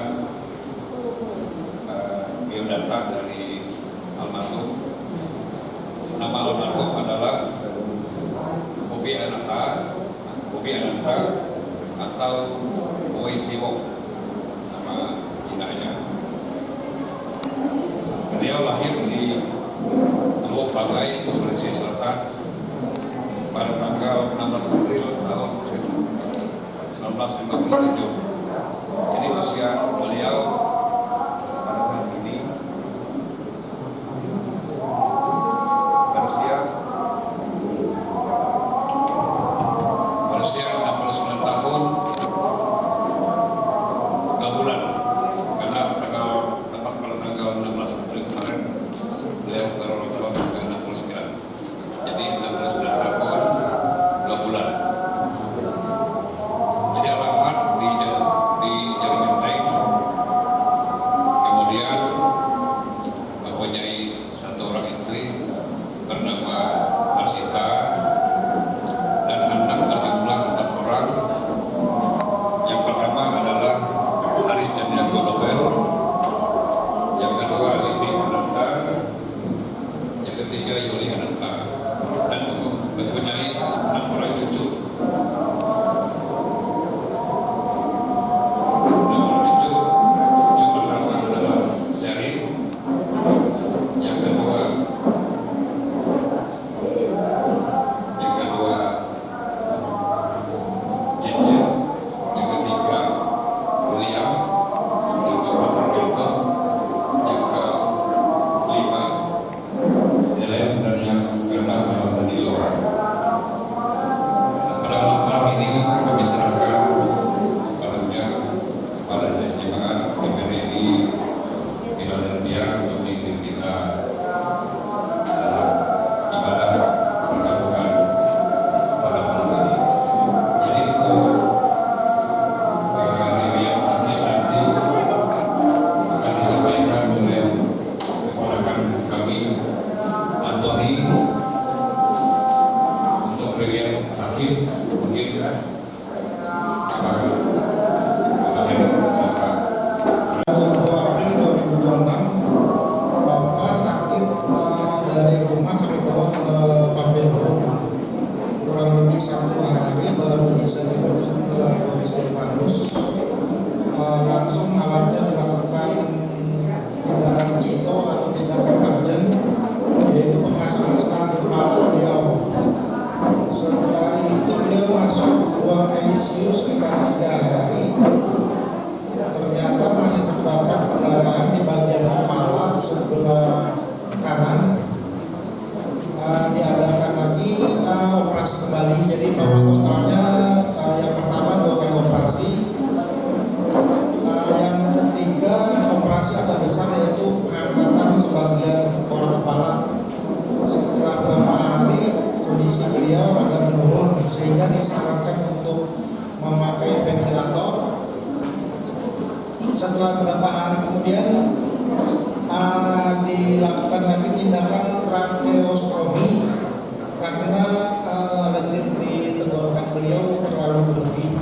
kebetulan biodata dari almarhum. Nama almarhum adalah Bobi Ananta atau Wei Siwong, nama Cinanya. Beliau lahir di Luok Bagai, Sulawesi Selatan pada tanggal 16 April tahun 1957. Jadi usia beliau pada saat ini berusia 69 tahun 2 bulan, karena tepat pada tanggal 16 April kemarin beliau berulang tahun ke 69. Jadi 69 tahun 2 bulan. Jadi alamat di Jalan Menteng. Kemudian mempunyai satu orang istri bernama Marsita dan anak berjumlah 4 orang. Yang pertama adalah Haris Chandra Nobel, yang kedua Lini Ananta, yang ketiga Yuli Ananta, dan mempunyai 6 orang cucu. Cucu pertama adalah Sherin, yang kedua Cincin, yang ketiga William, yang keempat Roberto, yang kelima Helen, dan yang keenam Danilo. Pada malam ini kami serahkan sepenuhnya kepada jemaat PPDI Philadelphia untuk memimpin kita dalam ibadah pergabungan pada malam ini. Jadi untuk riwayat sakit nanti akan disampaikan oleh keponakan kami Anthony. Untuk riwayat sakit mungkin Pak Presiden, Bapak 2 April 2026, Bapak sakit dari rumah sampai bawa ke Pabelon. Kurang lebih 1 hari baru bisa dirujuk ke Polres Silvanus. Langsung alatnya dilakukan tindakan cito atau tindakan urgent, yaitu pemasangan selang di kepala beliau. Setelah itu beliau masuk ruang ICU sekitar 3 hari. Ternyata masih terdapat pendarahan di bagian kepala sebelah kanan. Diadakan lagi operasi kembali. Jadi Bapak totalnya yang pertama 2 kali operasi, yang ketiga operasi agak besar, yaitu pengangkatan sebagian tengkorak kepala. Setelah beberapa hari kondisi beliau agak menurun sehingga disarankan untuk memakai ventilator. Setelah beberapa hari kemudian dilakukan lagi tindakan tracheostomi karena lendir di tenggorokan beliau terlalu berlebih.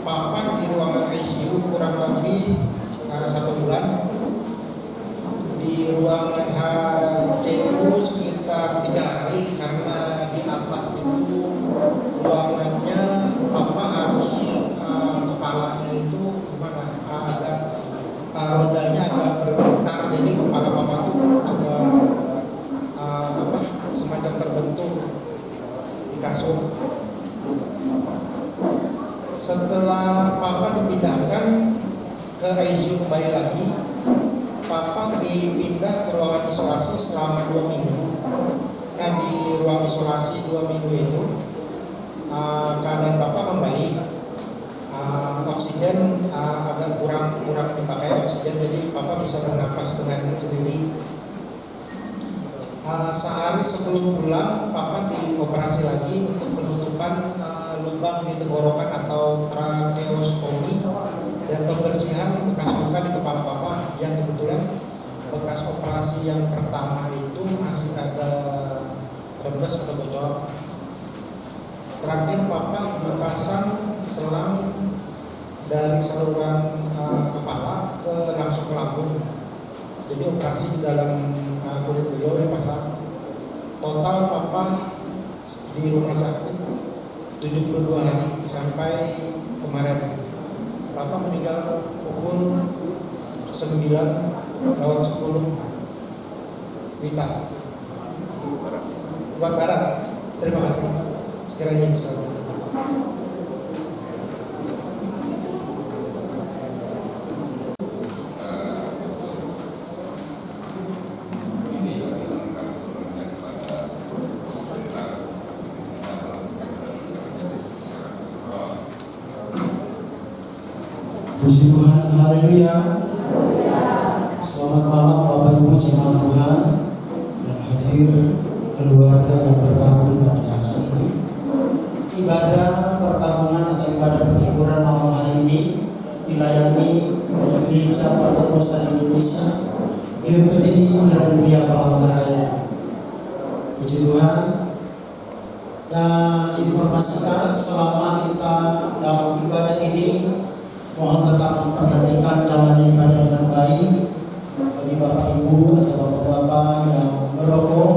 Papa di ruangan ICU kurang lebih 1 bulan. Di ruangan HCU sekitar 3 hari karena di atas itu ruangannya Papa harus kepalanya itu gimana, agak rodanya agak bergetar, jadi kepala Papa tuh agak semacam terbentuk di kasur. Setelah Papa dipindahkan ke ICU kembali lagi, Papa dipindah ke ruangan isolasi selama 2 minggu. Nah, di ruang isolasi 2 minggu itu keadaan Papa membaik. Oksigen agak kurang dipakai oksigen, jadi Papa bisa bernapas dengan sendiri. Sehari sebelum pulang, Papa dioperasi lagi untuk penutupan lubang di tenggorokan atau tracheostomi dan pembersihan bekas luka di kepala Papa, yang kebetulan bekas operasi yang pertama itu masih ada rembes atau bocor. Terakhir Papa dipasang selang dari saluran kepala ke langsung ke lambung. Jadi operasi di dalam kulit beliau dipasang. Total papa di rumah sakit 72 hari sampai kemarin. Papa meninggal pukul 9:10 WITA Barat. Terima kasih. Sekiranya itu saja. Puji Tuhan, haleluya. Selamat malam Bapak Ibu jemaat Tuhan yang hadir, keluarga yang bergabung pada hari ini. Ibadah perkabungan atau ibadah penghiburan malam hari ini dilayani dari Gereja Pantekosta Indonesia GPDI Haleluya Palangkaraya. Puji Tuhan. Dan informasikan selama kita dalam ibadah ini, mohon tetap memperhatikan jalannya ibadah dengan baik. Bagi Bapak Ibu atau Bapak-Bapak yang merokok,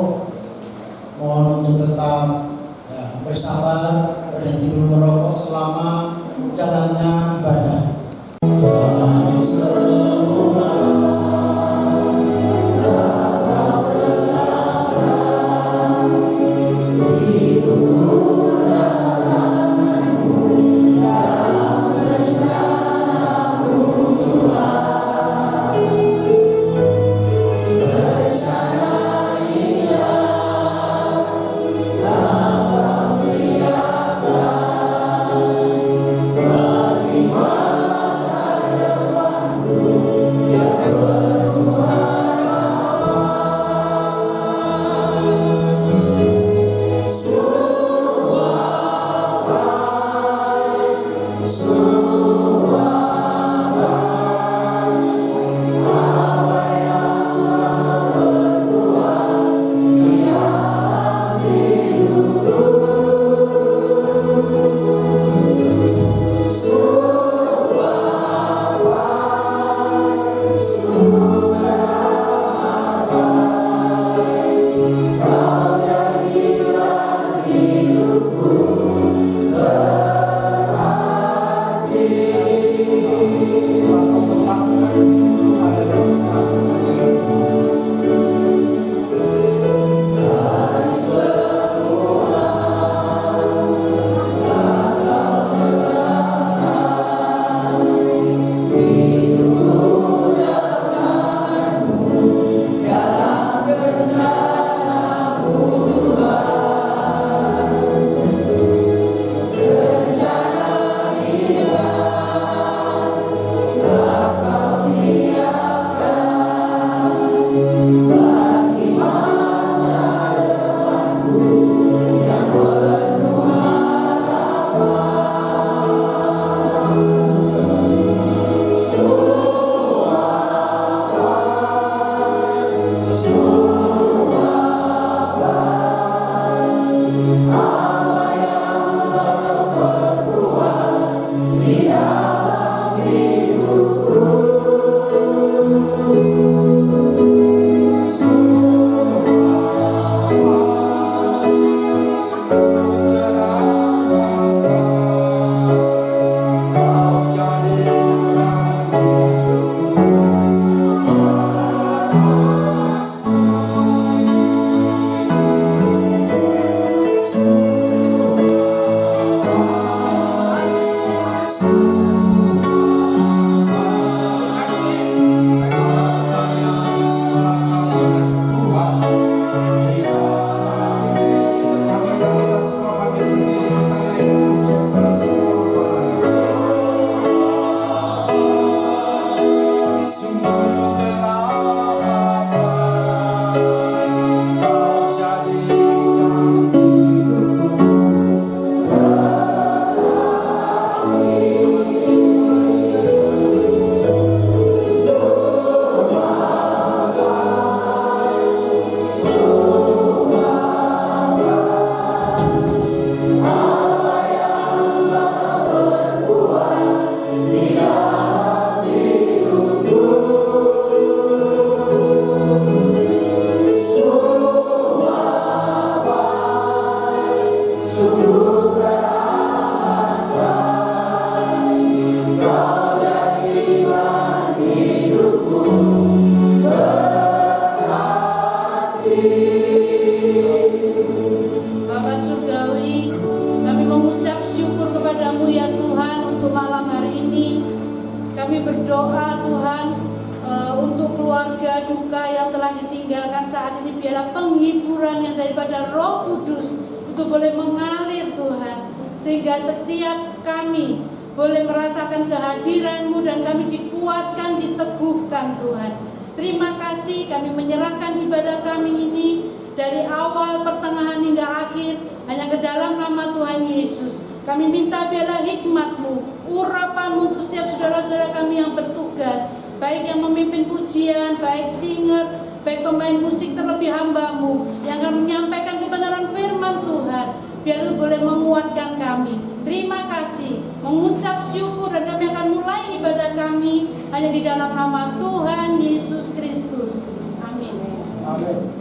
mohon untuk tetap bersabar, berhenti dulu merokok selama jalannya ibadah. Bersama ini daripada Roh Kudus itu boleh mengalir Tuhan, sehingga setiap kami boleh merasakan kehadiran-Mu dan kami dikuatkan, diteguhkan Tuhan. Terima kasih, kami menyerahkan ibadah kami ini dari awal, pertengahan hingga akhir hanya ke dalam nama Tuhan Yesus. Kami minta biarlah hikmat-Mu, urapan-Mu untuk setiap saudara-saudara kami yang bertugas, baik yang memimpin pujian, baik singer, baik pemain musik, terlebih hamba-Mu yang akan menyampaikan kebenaran firman Tuhan. Biar Lu boleh menguatkan kami. Terima kasih, mengucap syukur, dan kami akan mulai ibadah kami hanya di dalam nama Tuhan Yesus Kristus. Amin. Amin.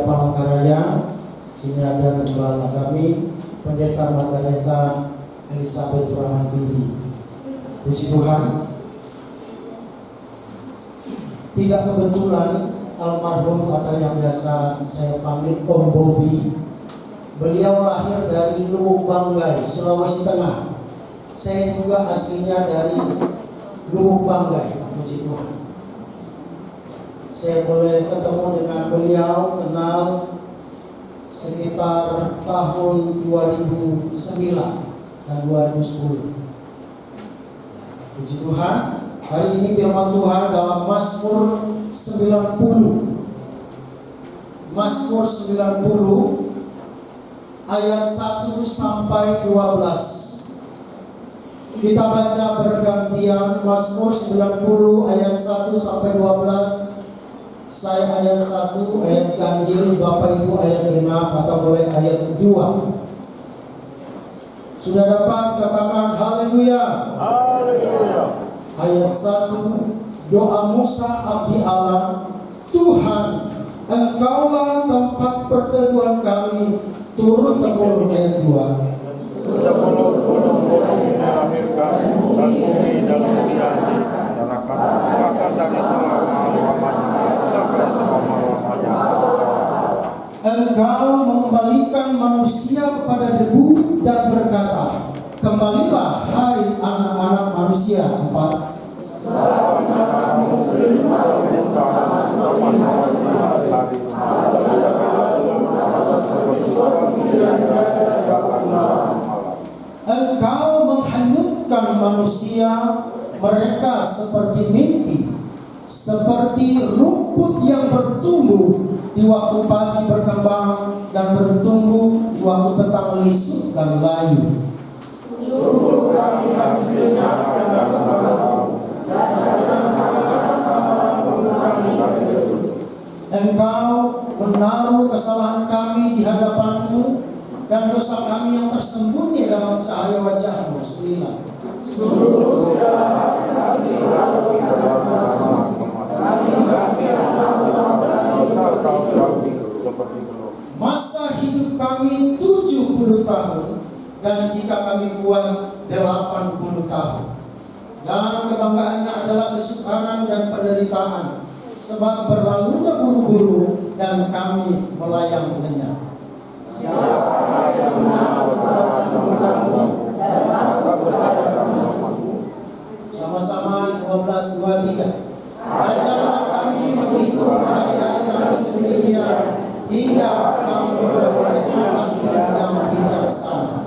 Palangkaraya. Sini ada gembala kami, Pendeta Margareta Elizabeth Rahmandiri. Puji Tuhan. Tidak kebetulan almarhum atau yang biasa saya panggil Om Bobi, beliau lahir dari Luwuk Banggai, Sulawesi Tengah. Saya juga aslinya dari Luwuk Banggai. Puji Tuhan. Saya mulai ketemu dengan beliau, kenal sekitar tahun 2009 dan 2010. Puji Tuhan. Hari ini firman Tuhan dalam Mazmur 90. Mazmur 90 ayat 1 sampai 12. Kita baca bergantian. Mazmur 90 ayat 1 sampai 12. Saya ayat 1, ayat ganjil, Bapak Ibu ayat genap atau mulai ayat 2. Sudah dapat katakan haleluya. Haleluya. Ayat 1, doa Musa abdi Allah, Tuhan, Engkaulah tempat perteduhan kami, turun temurun. Ayat 2. Sebelum gunung-gunung dilahirkan dan bumi dan dunia dinyalakan, maka dari selama-lamanya sampai selama-lamanya. Engkau mengembalikan manusia kepada debu dan berkata, kembalilah hai anak-anak manusia. 4. Engkau menghanyutkan manusia, mereka seperti mimpi, seperti rumput yang bertumbuh di waktu pagi berkembang dan bertumbuh di waktu petang lisut dan layu. Engkau menaruh kesalahan kami di hadapan-Mu dan dosa kami yang tersembunyi dalam cahaya wajah-Mu. 9. Masa hidup kami 70 tahun dan jika kami kuat 80 tahun. Dan kebanggaannya adalah kesukaran dan penderitaan, sebab berlalunya buru-buru dan kami melayang lenyap. Sama-sama 12:23. Ajarlah kami menghitung hari-hari kami sedemikian hingga kami beroleh hati yang bijaksana.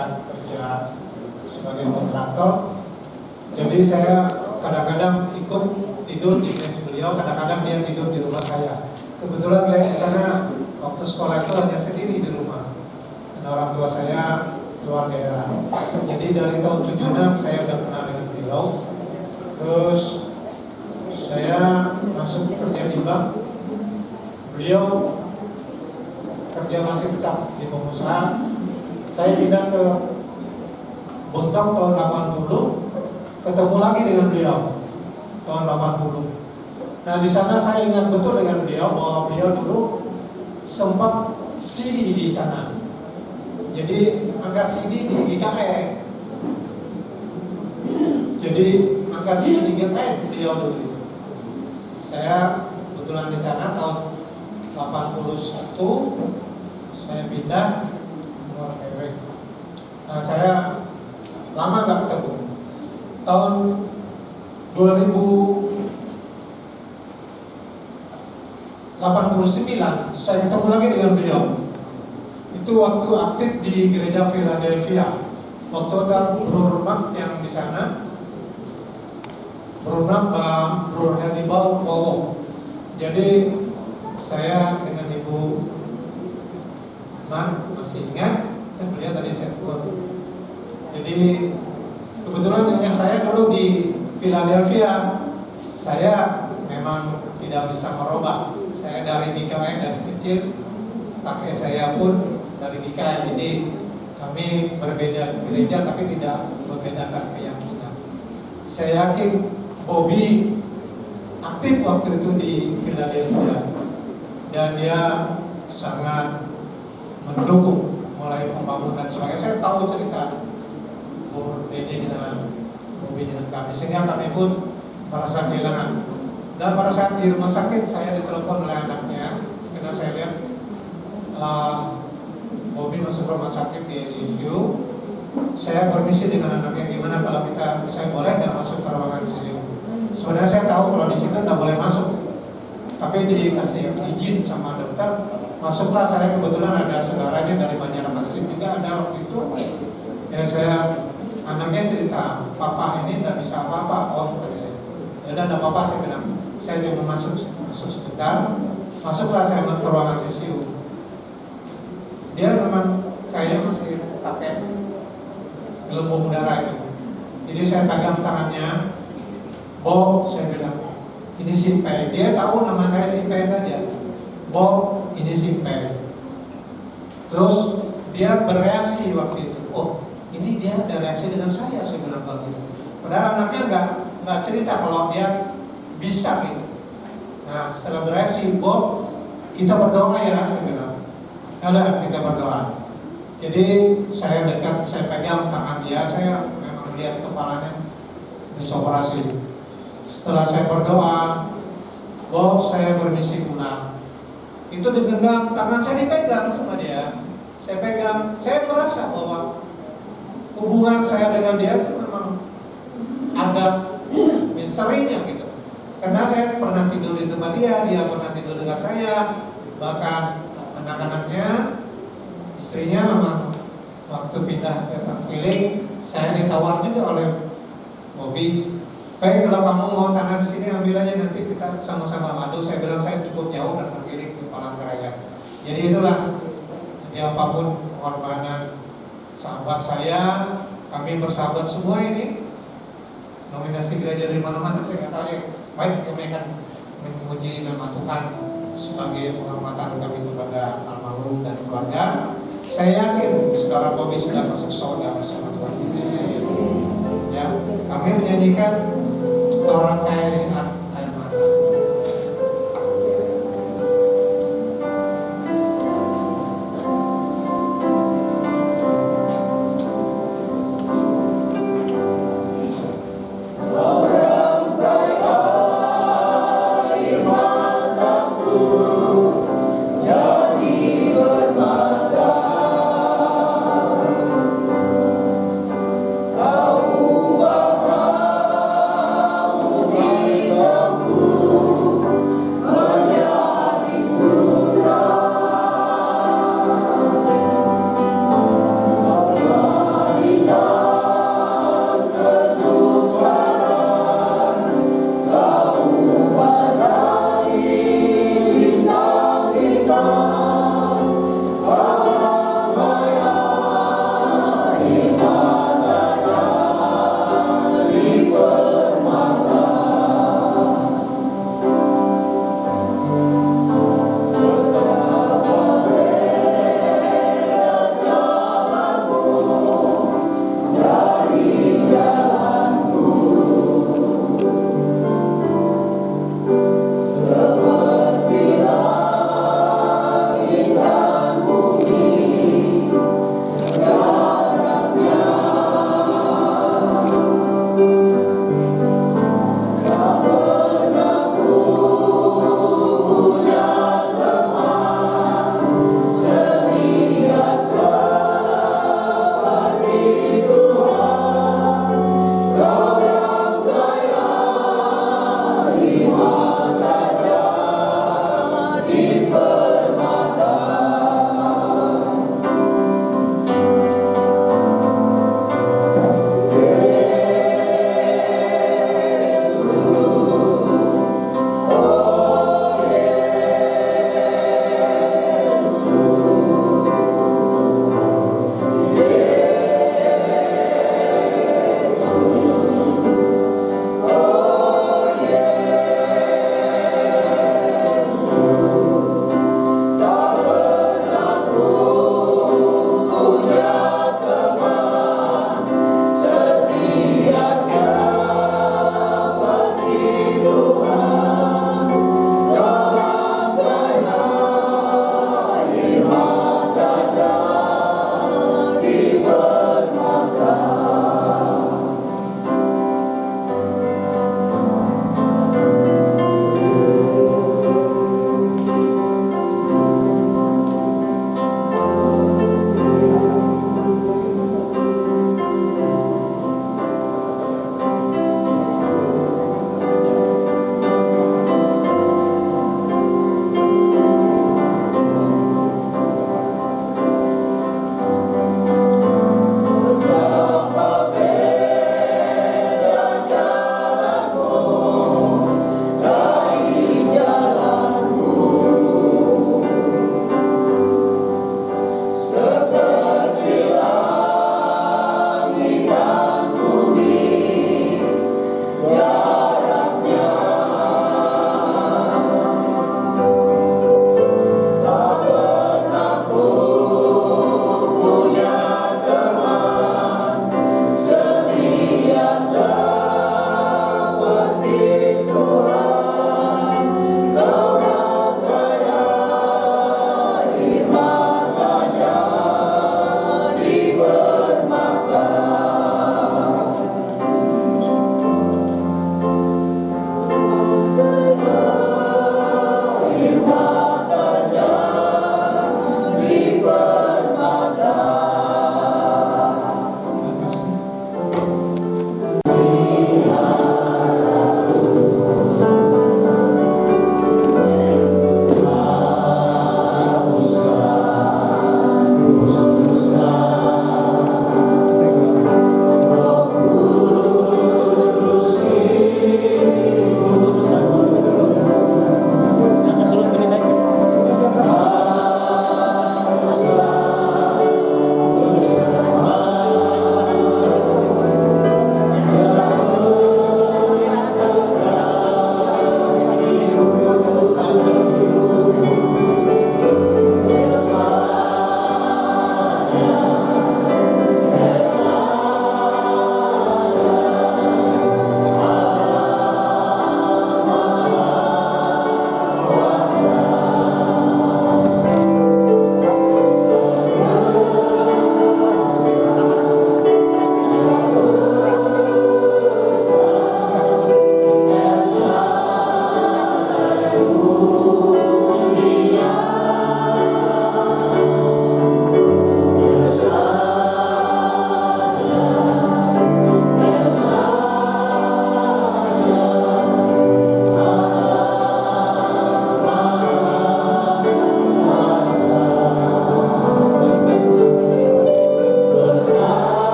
berangkat kerja sebagai kontraktor. Jadi saya kadang-kadang ikut tidur di mes beliau, kadang-kadang dia tidur di rumah saya. Kebetulan saya di sana waktu sekolah itu hanya sendiri di rumah, karena orang tua saya keluar daerah. Jadi dari tahun 76 saya udah kenal dengan beliau. Terus saya masuk kerja di bank. Beliau kerja masih tetap di pengusaha. Saya pindah ke Bontang tahun 80, ketemu lagi dengan beliau tahun 80. Nah di sana saya ingat betul dengan beliau bahwa beliau dulu sempat CD di sana. Jadi angkat CD di GKE. Jadi angkat CD di GKE beliau dulu itu. Saya kebetulan di sana tahun 81 saya pindah keluar Ewek. Nah saya lama nggak ketemu. Tahun 2089 saya ketemu lagi dengan beliau. Itu waktu aktif di gereja Philadelphia. Waktu ada Bro Mak yang di sana, Bro Mak, Bro Herdibau, Powo. Jadi saya dengan Ibu Mak masih ingat, kan beliau tadi saya tegur. Jadi kebetulan hanya saya dulu di Philadelphia, saya memang tidak bisa merubah. Saya dari GKI dari kecil, kakek saya pun dari GKI, jadi kami berbeda gereja tapi tidak membedakan keyakinan. Saya yakin Bobby aktif waktu itu di Philadelphia dan dia sangat mendukung mulai pembangunan sebagainya. Saya tahu cerita Bu Dede dengan Bobby dengan kami, sehingga kami pun merasa kehilangan. Dan pada saat di rumah sakit saya ditelepon oleh anaknya, karena saya lihat Bobby masuk rumah sakit di ICU. Saya permisi dengan anaknya, gimana kalau saya boleh nggak masuk ke ruangan ICU? Sebenarnya saya tahu kalau di situ nggak boleh masuk, tapi dikasih izin sama dokter, masuklah. Saya kebetulan ada saudaranya dari Banjarmasin juga ada waktu itu. Ya anaknya cerita, papa ini nggak bisa apa-apa, om. Ya udah nggak apa-apa, saya bilang. Saya cuma masuk sebentar, masuklah saya ke ruangan ICU. Dia memang kayaknya masih pakai gelembung udara itu. Jadi saya pegang tangannya, Bob, saya bilang, ini Simpai. Dia tahu nama saya Simpai saja. Bob, ini Simpai. Terus dia bereaksi waktu itu. Oh, ini dia ada reaksi dengan saya bilang begitu. Padahal anaknya nggak cerita kalau dia bisa gitu. Nah setelah bereaksi, Bob, kita berdoa ya, saya bilang. Ada, kita berdoa. Jadi saya dekat, saya pegang tangan dia, saya memang lihat kepalanya bisa operasi. Setelah saya berdoa, Bob, saya permisi pulang. Itu digenggam, tangan saya dipegang sama dia. Saya pegang, saya merasa bahwa hubungan saya dengan dia itu memang ada misterinya gitu. Karena saya pernah tidur di tempat dia pernah tidur dengan saya, bahkan anak-anaknya, istrinya memang waktu pindah ke Tangkiling, saya ditawar juga oleh Bobby. Baik, kalau kamu mau tanah di sini ambil aja, nanti kita sama-sama madu. Saya bilang saya cukup jauh dari Tangkiling ke Palangkaraya. Jadi itulah, ya apapun pengorbanan sahabat saya, kami bersahabat semua ini. Nominasi gereja dari mana-mana saya nggak tahu ya. Baik, kami akan memuji nama Tuhan sebagai penghormatan kami kepada almarhum dan keluarga. Saya yakin saudara Bobby sudah masuk surga bersama Tuhan Yesus. Ya, kami menyanyikan orang kaya air mata. Kau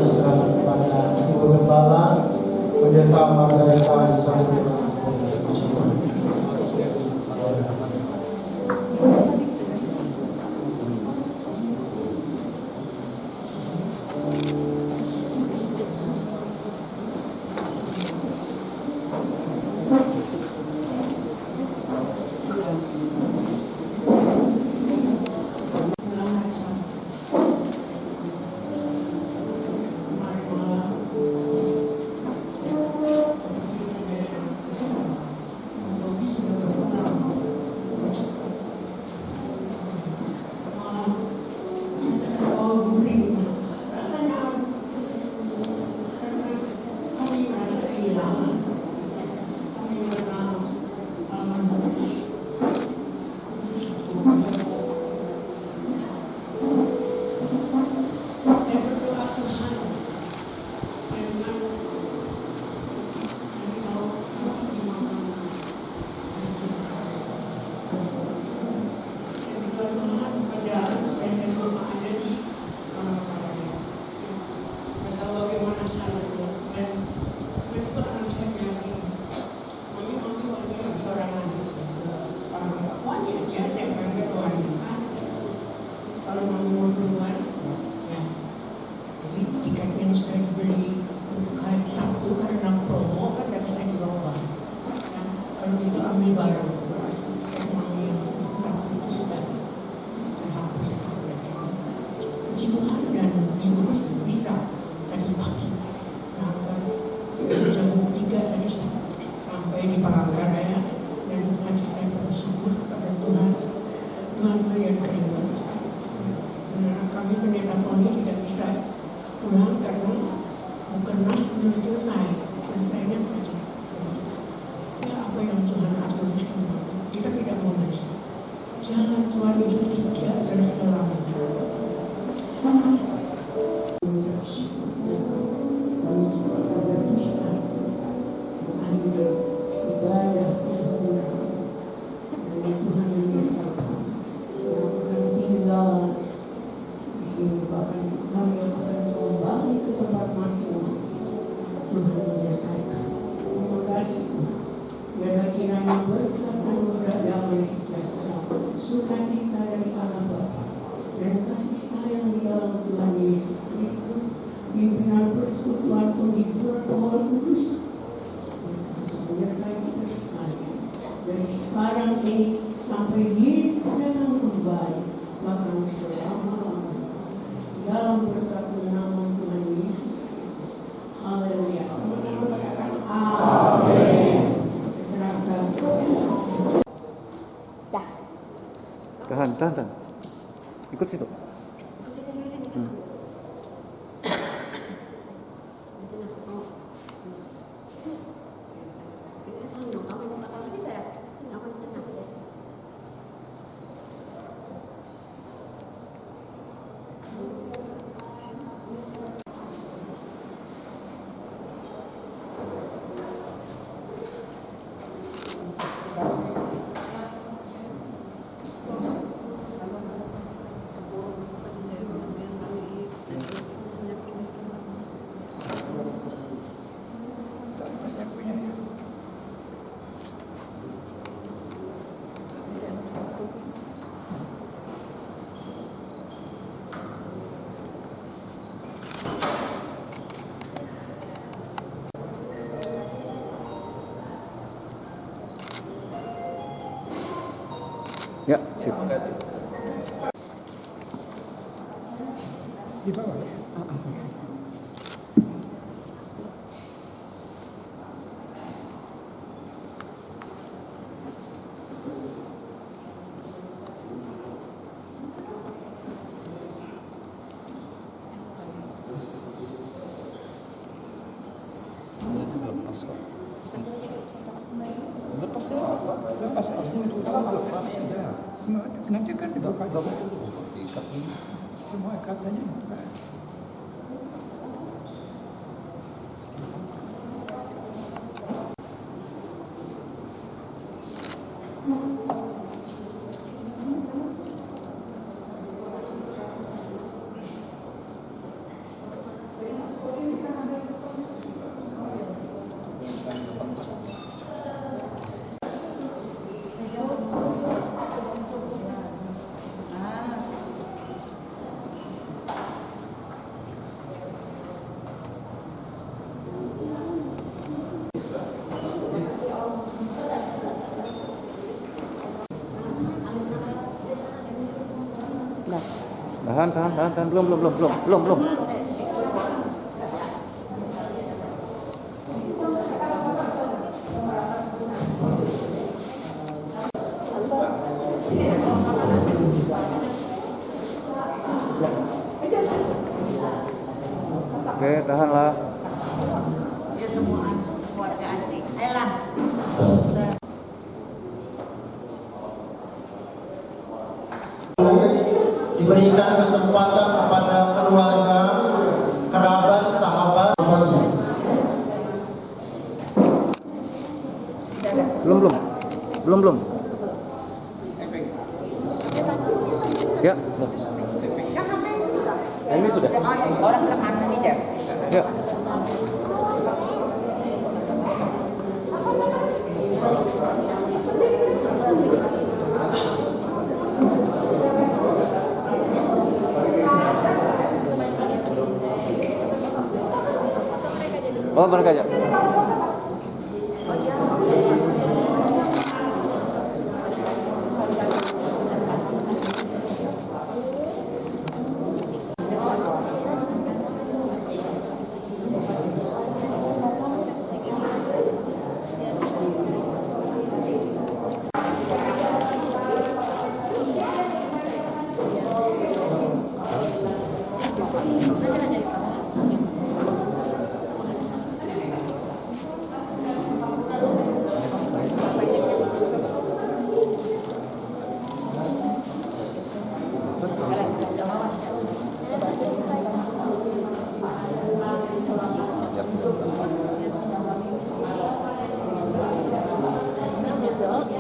diserahkan kepada Ibu Gembala Pendeta Margareta disambut dengan puji Tuhan. Tahan. Ikut situ. Ya, sip. Di bawah. Lepas asli itu lepas ya. Nanti kan dibuka semua katanya buka. Tahan. Belum. Oke, tahanlah. Ya semua keluarga Andri. Ayolah. Diberikan kesempatan kepada keluarga, kerabat, sahabat. Belum. Ya. Ini sudah. Orang rekaman ini Jeff. Ya. Oh, mereka aja.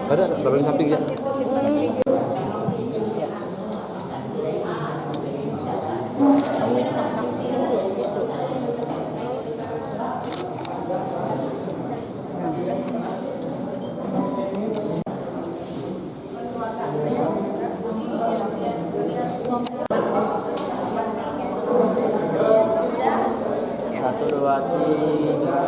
Ada, taruh di samping aja. Satu, dua, tiga.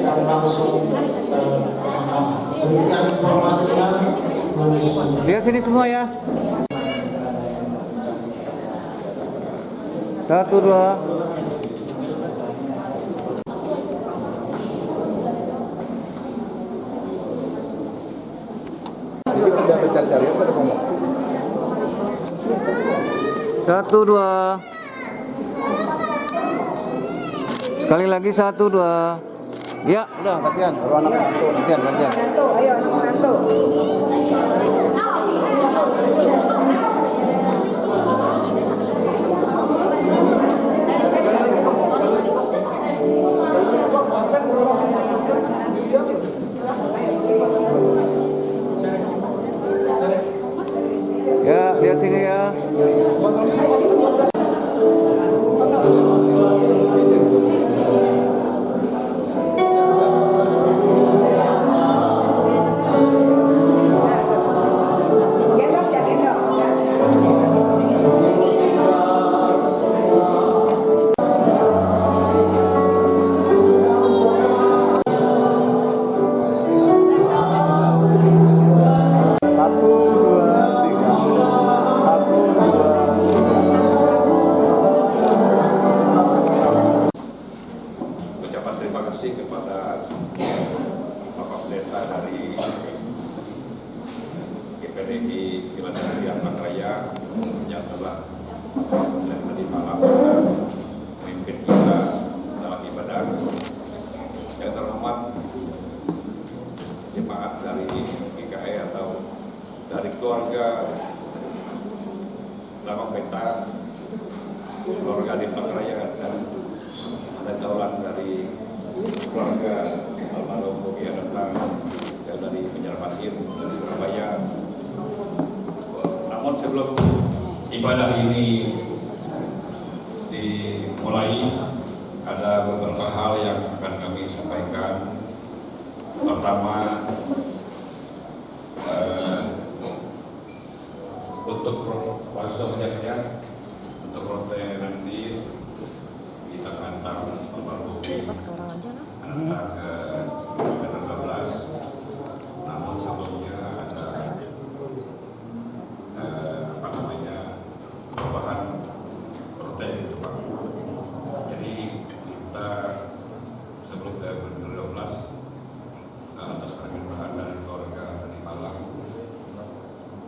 Dan langsung berikan informasinya. Lihat sini semua ya. 1, 2. Jadi udah bercari-cari apa ngomong? 1, 2. Sekali lagi 1, 2. Ya, udah gantian. Baru anak satu, gantian. Satu, ayo satu. Ya, lihat sini ya. Gendong ya, gendong. Ucapan terima kasih kepada Bapak Pendeta dari GPDI Philadelphia Raya yang telah dan tadi malam memimpin kita dalam ibadah. Yang terhormat jemaat dari GKI atau dari keluarga Lama Peta, keluarga di Raya dan ada daulat dari keluarga almarhum Bogi Anantang yang dari Banjarmasin sebelum ibadah ini dimulai, ada beberapa hal yang akan kami sampaikan. Pertama, untuk untuk rote nanti kita antar nomor bukti antar ke kilometer 12. Namun sebelumnya ada perubahan rote itu Pak. Jadi kita sebelum ke kilometer 12 atas permintaan dari keluarga dari Malang,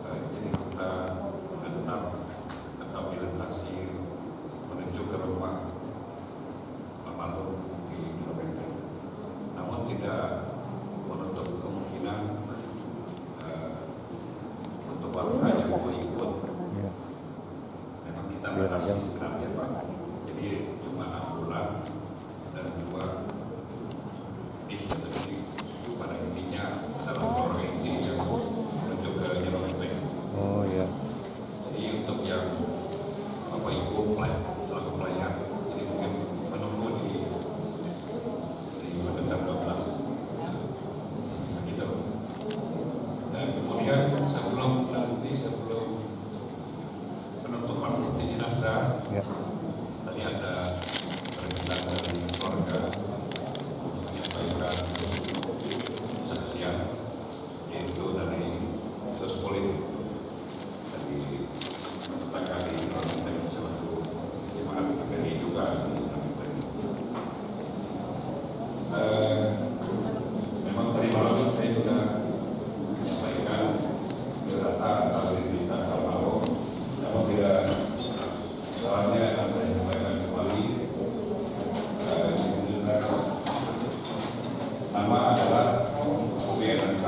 jadi kita menetap atau dilintasi menuju ke rumah almarhum di kilometer. Namun tidak menutup kemungkinan untuk warga yang mau ikut. Memang kita batasi sebenarnya Pak. Jadi cuma 6 bulan dan 2 disetujui. Pada intinya adalah orang inti yang menuju ke Jerometeng. Oh ya. Jadi untuk yang Bapak Ibu selaku pelayan, jadi mungkin menunggu di kilometer 12 gitu. Dan kemudian sebelum penutupan peti jenazah, Ya. tadi ada permintaan dari keluarga untuk menyampaikan saksian, yaitu dari Sospolin dari Kota Kali Jerometeng selaku jemaat PGRI juga di Jerometeng. Memang tadi malam saya sudah menyampaikan data atau identitas almarhum, namun tidak salahnya akan saya sampaikan kembali. Identitas nama adalah BNK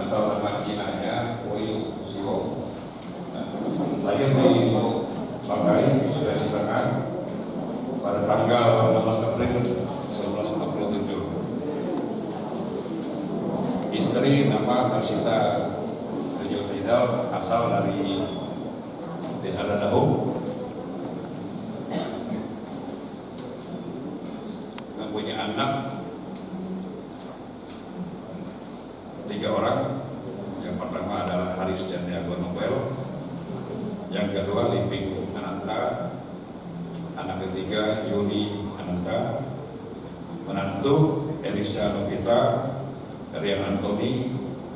atau nama Cinanya Wei Siwo. Lahir di Banggai, Sulawesi Tengah pada tanggal 16 April 1967. Istri nama Marsita Rejo Saidal, asal dari Desa Dadahung. Mempunyai anak 3 orang. Yang pertama adalah Haris Jandiago Nobel, yang kedua Liping Ananta, anak ketiga Yuni Ananta, menantu Elisa Novita, Rian Antoni,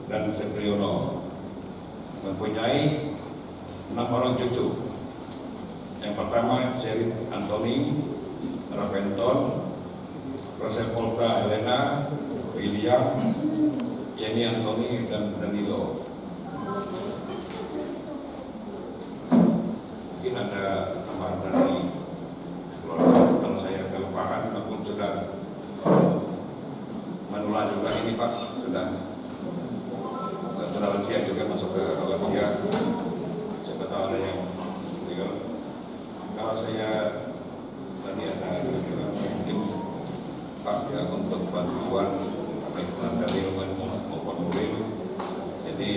dan Sepriono. Mempunyai 6 orang cucu. Yang pertama Cerit Antoni, Raventon, Rosepolta Helena, William, Jenny Antoni, dan Danilo. Mungkin ada tambahan dari keluarga, kalau saya kelupaan maupun sudah menular juga ini Pak, sudah lansia juga masuk ke lansia. Siapa tahu ada yang legal. Kalau saya tadi ada juga mungkin Pak ya, untuk bantuan baik materi maupun mobil. Jadi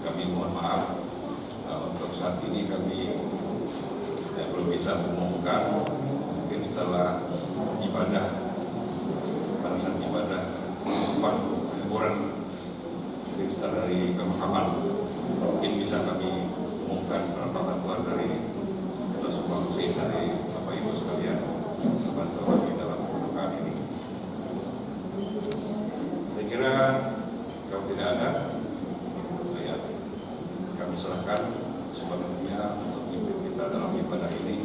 kami mohon maaf untuk saat ini kami belum bisa mengumumkan. Mungkin setelah ibadah, pada saat ibadah hiburan setelah dari pemakaman, mungkin bisa kami umumkan berapa bantuan dari sumbangsi dari Bapak Ibu sekalian bantu kami dalam pemakaman ini. Saya kira kalau tidak ada, ya, kami serahkan sepenuhnya untuk pimpin kita dalam ibadah ini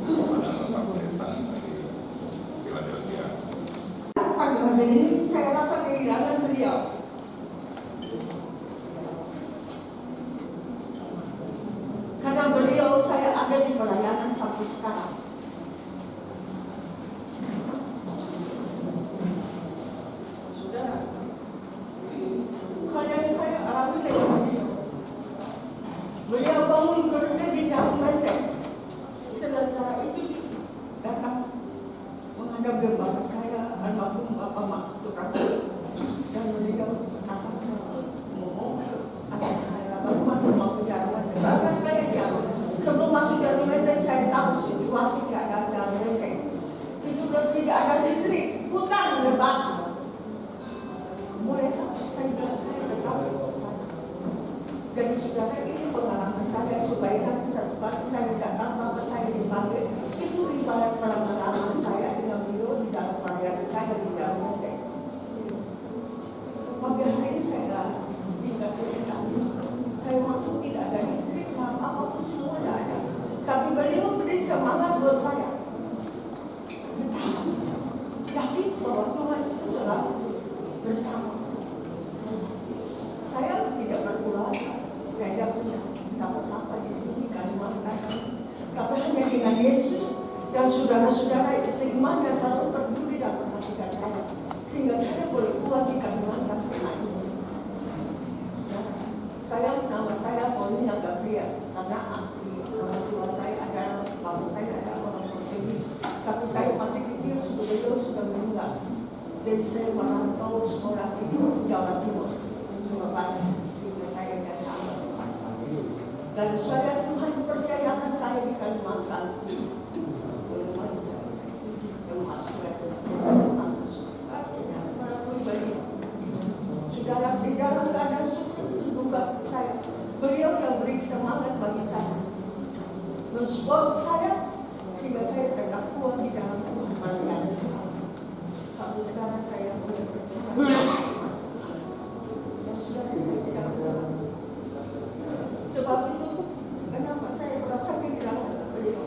kepada Bapak Pendeta dari Philadelphia. Pagi hari ini saya rasa kehilangan beliau. Karena beliau saya ada di pelayanan sampai sekarang. Saudara, hal yang saya alami dengan beliau. Beliau bangun kerja di dalam benteng. Sementara itu datang menghadap gembala saya, almarhum Bapak Mas Tukang, dan beliau berkata, ngomong akan saya lakukan ada listrik, hutan lebat. Boleh tak? Saya bilang saya tetap sana. Jadi saudara, ini pengalaman saya supaya nanti satu kali saya datang bapak saya dipanggil. Itu riwayat pengalaman saya dengan beliau di dalam pelayanan saya di dalam hotel. Pagi hari ini saya nggak singkat cerita. Saya masuk tidak ada listrik, apa-apa semua tidak ada. Tapi beliau beri semangat buat saya. Tetap yakin bahwa Tuhan itu selalu bersama. Saya tidak berkeluarga, saya tidak punya siapa-siapa di sini Kalimantan. Tapi hanya dengan Yesus dan saudara-saudara seiman yang selalu peduli dan perhatikan saya, sehingga saya boleh kuat di Kalimantan. Nama saya Paulina Gabriel, karena asli orang tua saya adalah bapak saya adalah orang Portugis, tapi saya masih kecil beliau sudah meninggal. Dan saya merantau sekolah di Jawa Timur, Surabaya, sehingga saya datang. Dan saya Tuhan percayakan saya di Kalimantan. Boleh main saya yang saudara di dalam keadaan duka saya, beliau yang beri semangat bagi saya, mensupport saya sehingga saya tetap kuat di dalam Tuhan melayani. Sampai sekarang saya boleh bersama dan sudah dikasih Tuhan. Sebab itu kenapa saya merasa kehilangan beliau.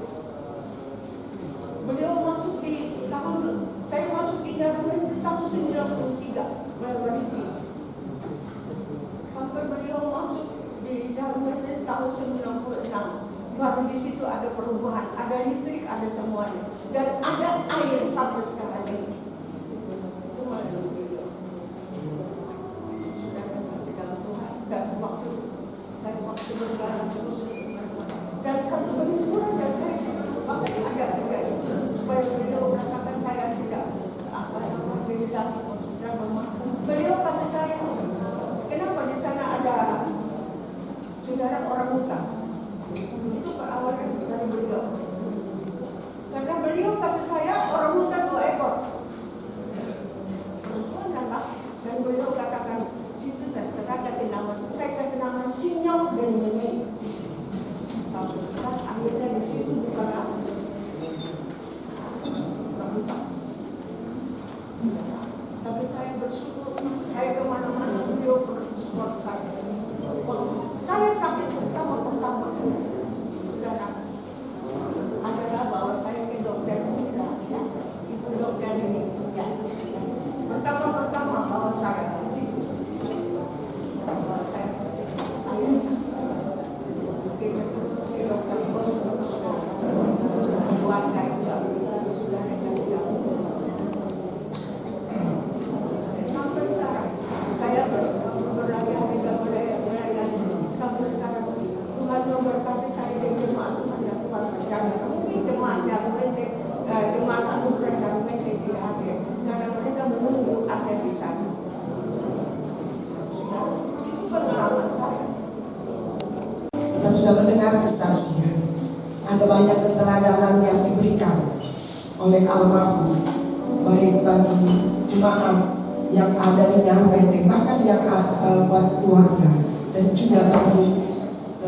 Beliau masuk di tahun, saya masuk di tahun 93 melalui TIS. Sampai beliau masuk di dalam tahun 96, baru di situ ada perubahan, ada listrik, ada semuanya, dan ada air sampai sekarang ini. Itu melalui beliau. Sudah kasih dalam Tuhan, dan waktu saya berjalan terus dan satu penyusuran yang saya makanya ada itu supaya beliau katakan saya tidak beda dan beliau kasih saya. Kenapa di sana ada saudara orang hutan? Itu perawalan dari beliau. Karena beliau kasih saya orang hutan 2 ekor. Perempuan anak, dan beliau katakan situ dan saya kasih nama Sinyong dan Nene. Sampai akhirnya di situ bukan hutan. Tapi saya bersyukur, saya kemana-mana beliau support saya. Saya sakit pertama saudara adalah bahwa saya ke dokter ya, itu dokter ini ya. Pertama bahwa saya di situ, bahwa saya di situ, ayahnya ke dokter bos keluarga sudah dikasih tahu. Sampai sekarang saya berlayar sampai sekarang Tuhan memberkati saya dan jemaat Tuhan yang Tuhan berjaga. Mungkin jemaat yang jemaat anugerah yang tidak hadir karena mereka menunggu ada di sana. Itu pengalaman saya. Kita sudah mendengar kesaksian. Ada banyak keteladanan yang diberikan oleh almarhum, baik bagi jemaat yang ada di Nyaruwete, bahkan yang buat keluarga, dan juga bagi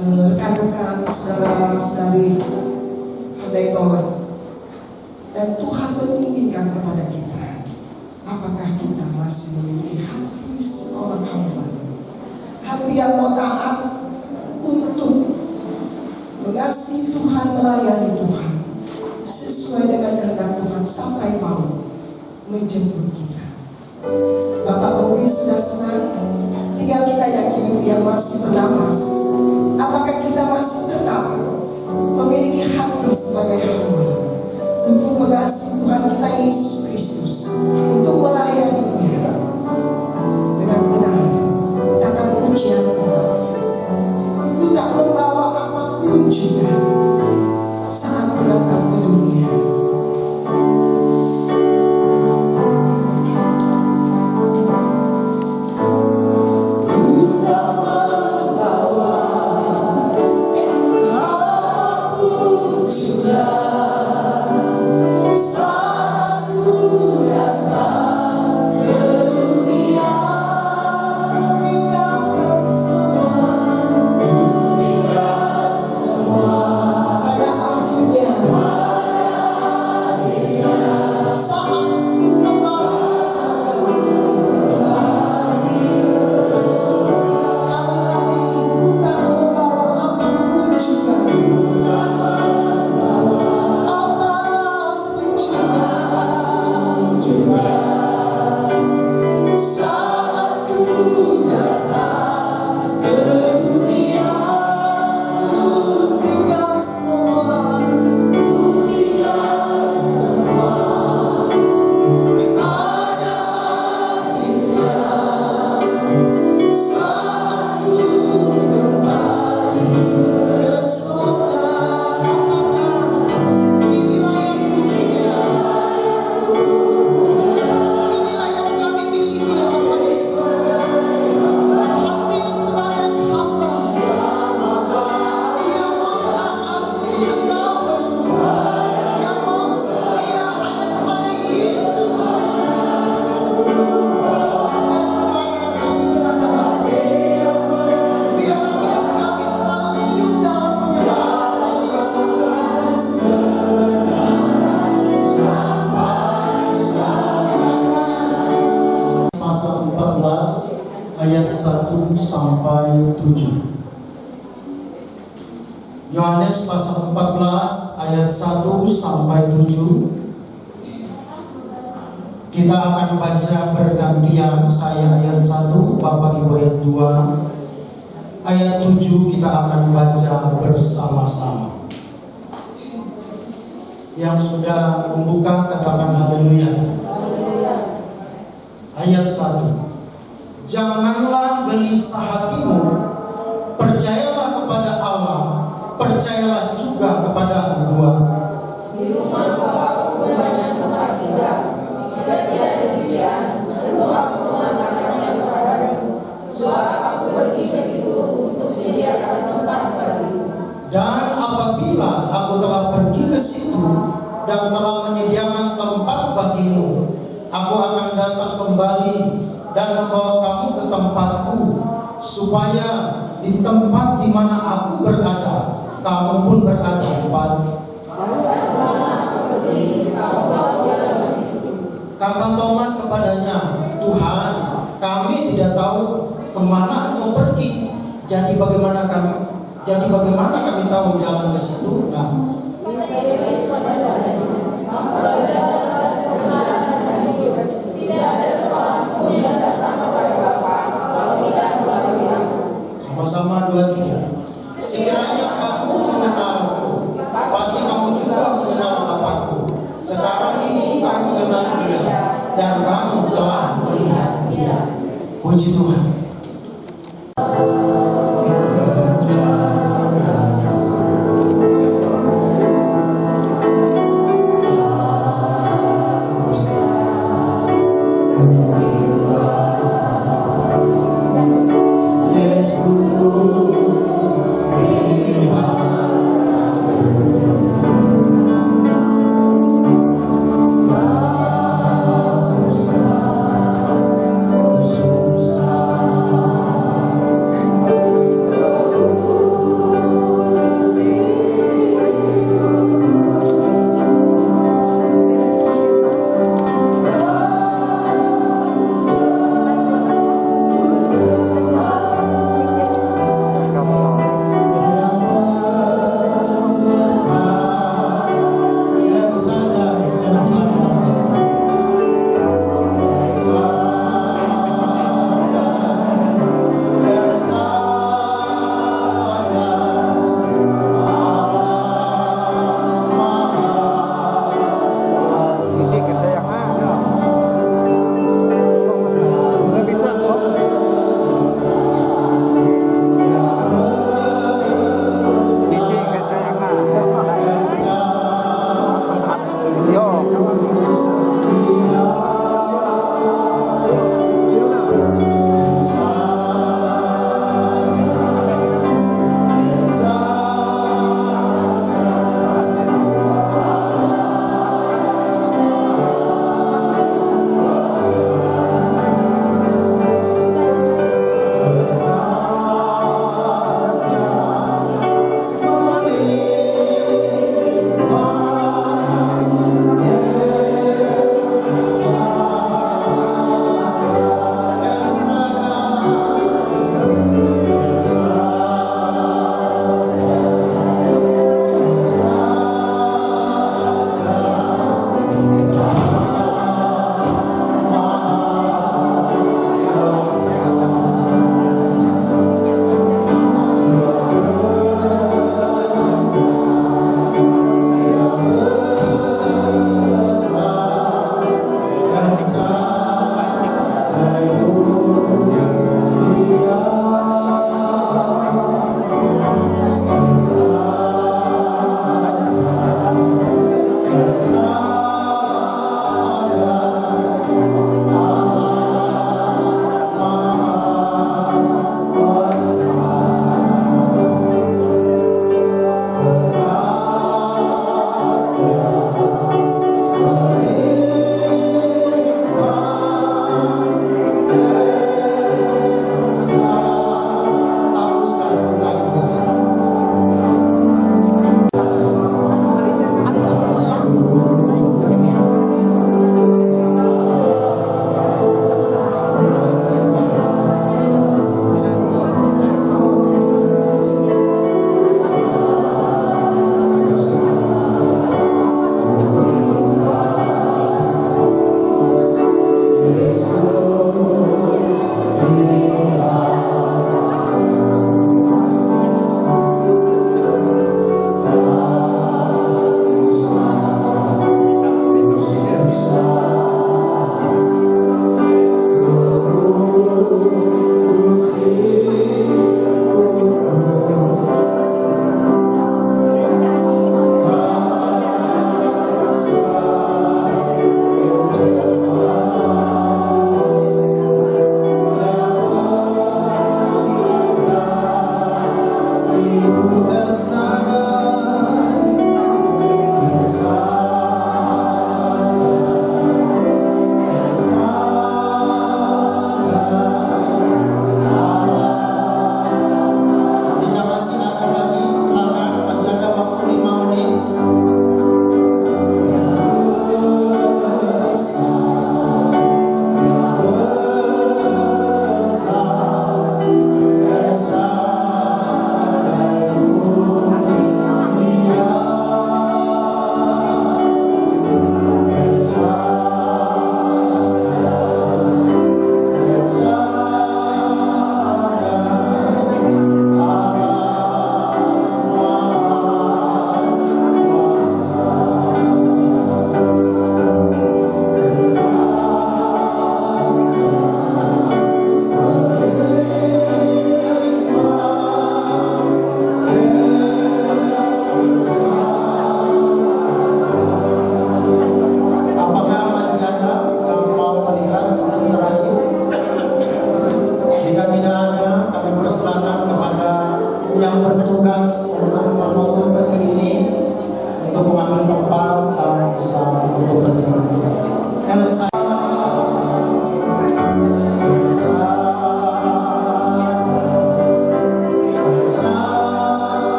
rekan-rekan saudara-saudari Handai Tolen. Dan Tuhan menginginkan kepada kita, apakah kita masih memiliki hati seorang hamba, hati yang mau taat untuk mengasihi Tuhan, melayani Tuhan sesuai dengan kehendak Tuhan sampai mau menjemput kita. Bapak Bobi sudah senang, tinggal kita yang hidup yang masih bernapas. Apakah kita masih tetap memiliki hati sebagai hamba untuk mengasihi Tuhan kita Yesus Kristus, untuk melayani-Nya dengan benar? Kita akan ujian, ku tak membawa apapun juga saat ku datang ke dunia. Satu ayat 1 sampai 7. Yohanes pasal 14 ayat 1 sampai 7. Kita akan baca bergantian, saya ayat 1, Bapak Ibu ayat 2. Ayat 7 kita akan baca bersama-sama. Yang sudah membuka katakan haleluya. Ayat 1. Janganlah gelisah hatimu, percayalah kepada Allah, percayalah juga kepada aku. Di rumah Bapakku banyak tempat tinggal. Jika tidak demikian, tentu aku mengatakannya kepadamu. Soal aku pergi ke situ untuk menyediakan tempat bagimu. Dan apabila aku telah pergi ke situ dan telah menyediakan tempat bagimu, aku akan datang kembali dan membawa kamu ke tempatku, supaya di tempat di mana aku berada, kamu pun berada tempat. Kata Thomas kepadanya, Tuhan, kami tidak tahu kemana engkau pergi. Jadi bagaimana kami tahu jalan ke situ? Nah, sama-sama 2, 3. Sekiranya kamu mengenalku, pasti kamu juga mengenal Bapakku. Sekarang ini kamu mengenal Dia dan kamu telah melihat Dia. Puji Tuhan.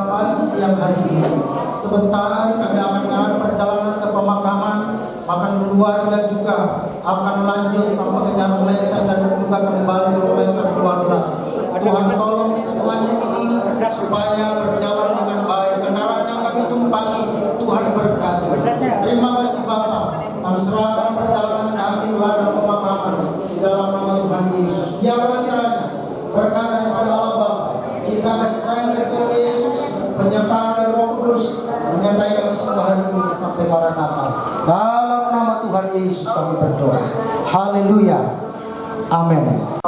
pagi siang hari ini. Sebentar kami akan mengadakan perjalanan ke pemakaman, bahkan keluarga juga akan lanjut sampai ke Jalan Lenteng dan juga kembali kilometer 12. Tuhan tolong semuanya ini supaya berjalan dengan baik. Kendaraan yang kami tumpangi, Tuhan berkati. Terima kasih Bapak. Kami serahkan perjalanan kami menuju pemakaman di dalam nama Tuhan Yesus. Biarlah kiranya berkat daripada Allah Bapa, cinta kasih sayang dari Tuhan Yesus, penyertaan dari Roh Kudus menyertai kami semua hari ini sampai Maranatha. Dalam nama Tuhan Yesus kami berdoa. Haleluya. Amin.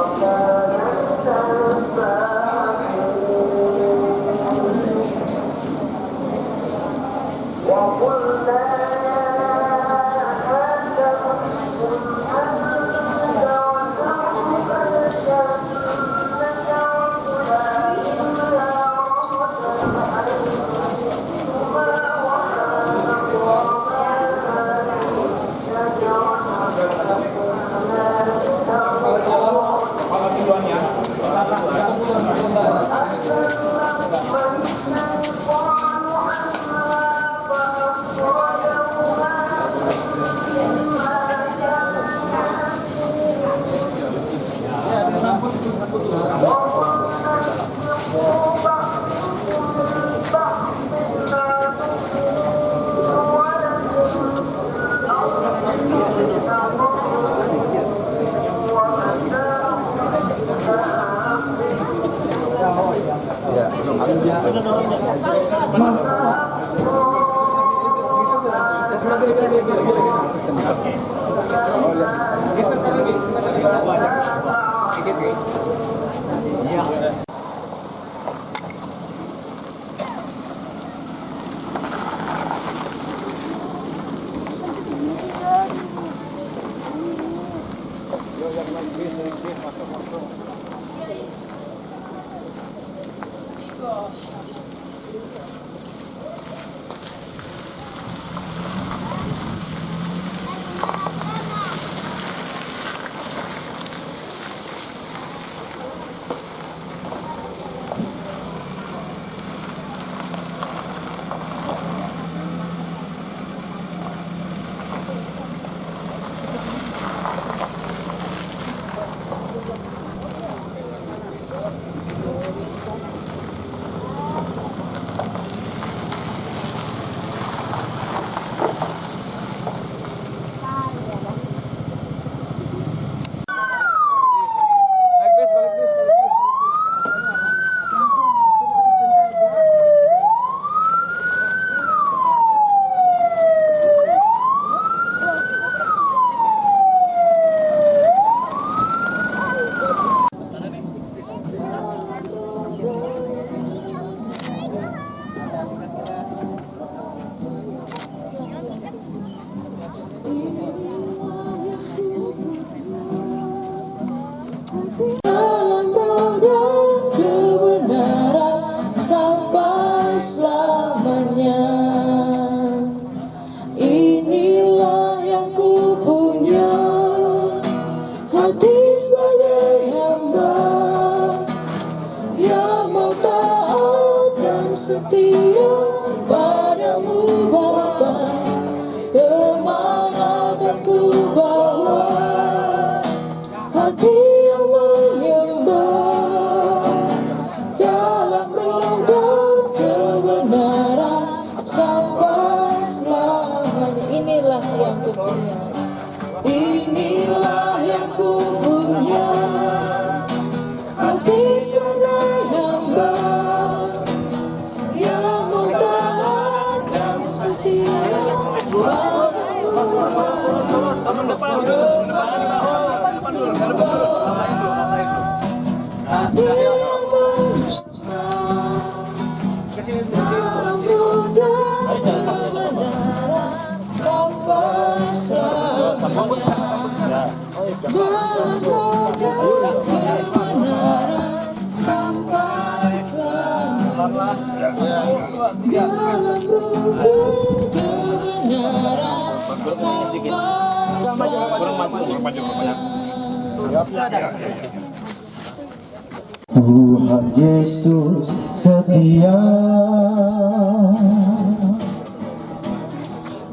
Tuhan Yesus setia,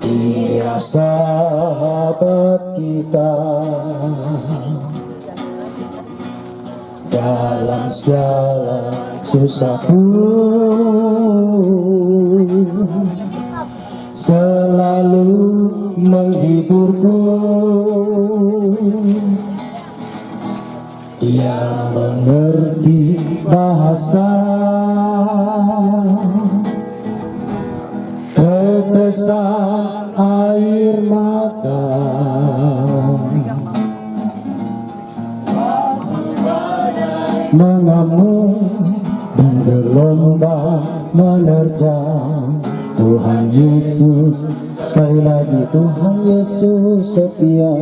Dia sahabat kita dalam segala susahku, selalu menghiburku. Dia mengerti bahasa tetesan air mata, mengamuk dan gelombang menerjang. Tuhan Yesus, sekali lagi Tuhan Yesus setia.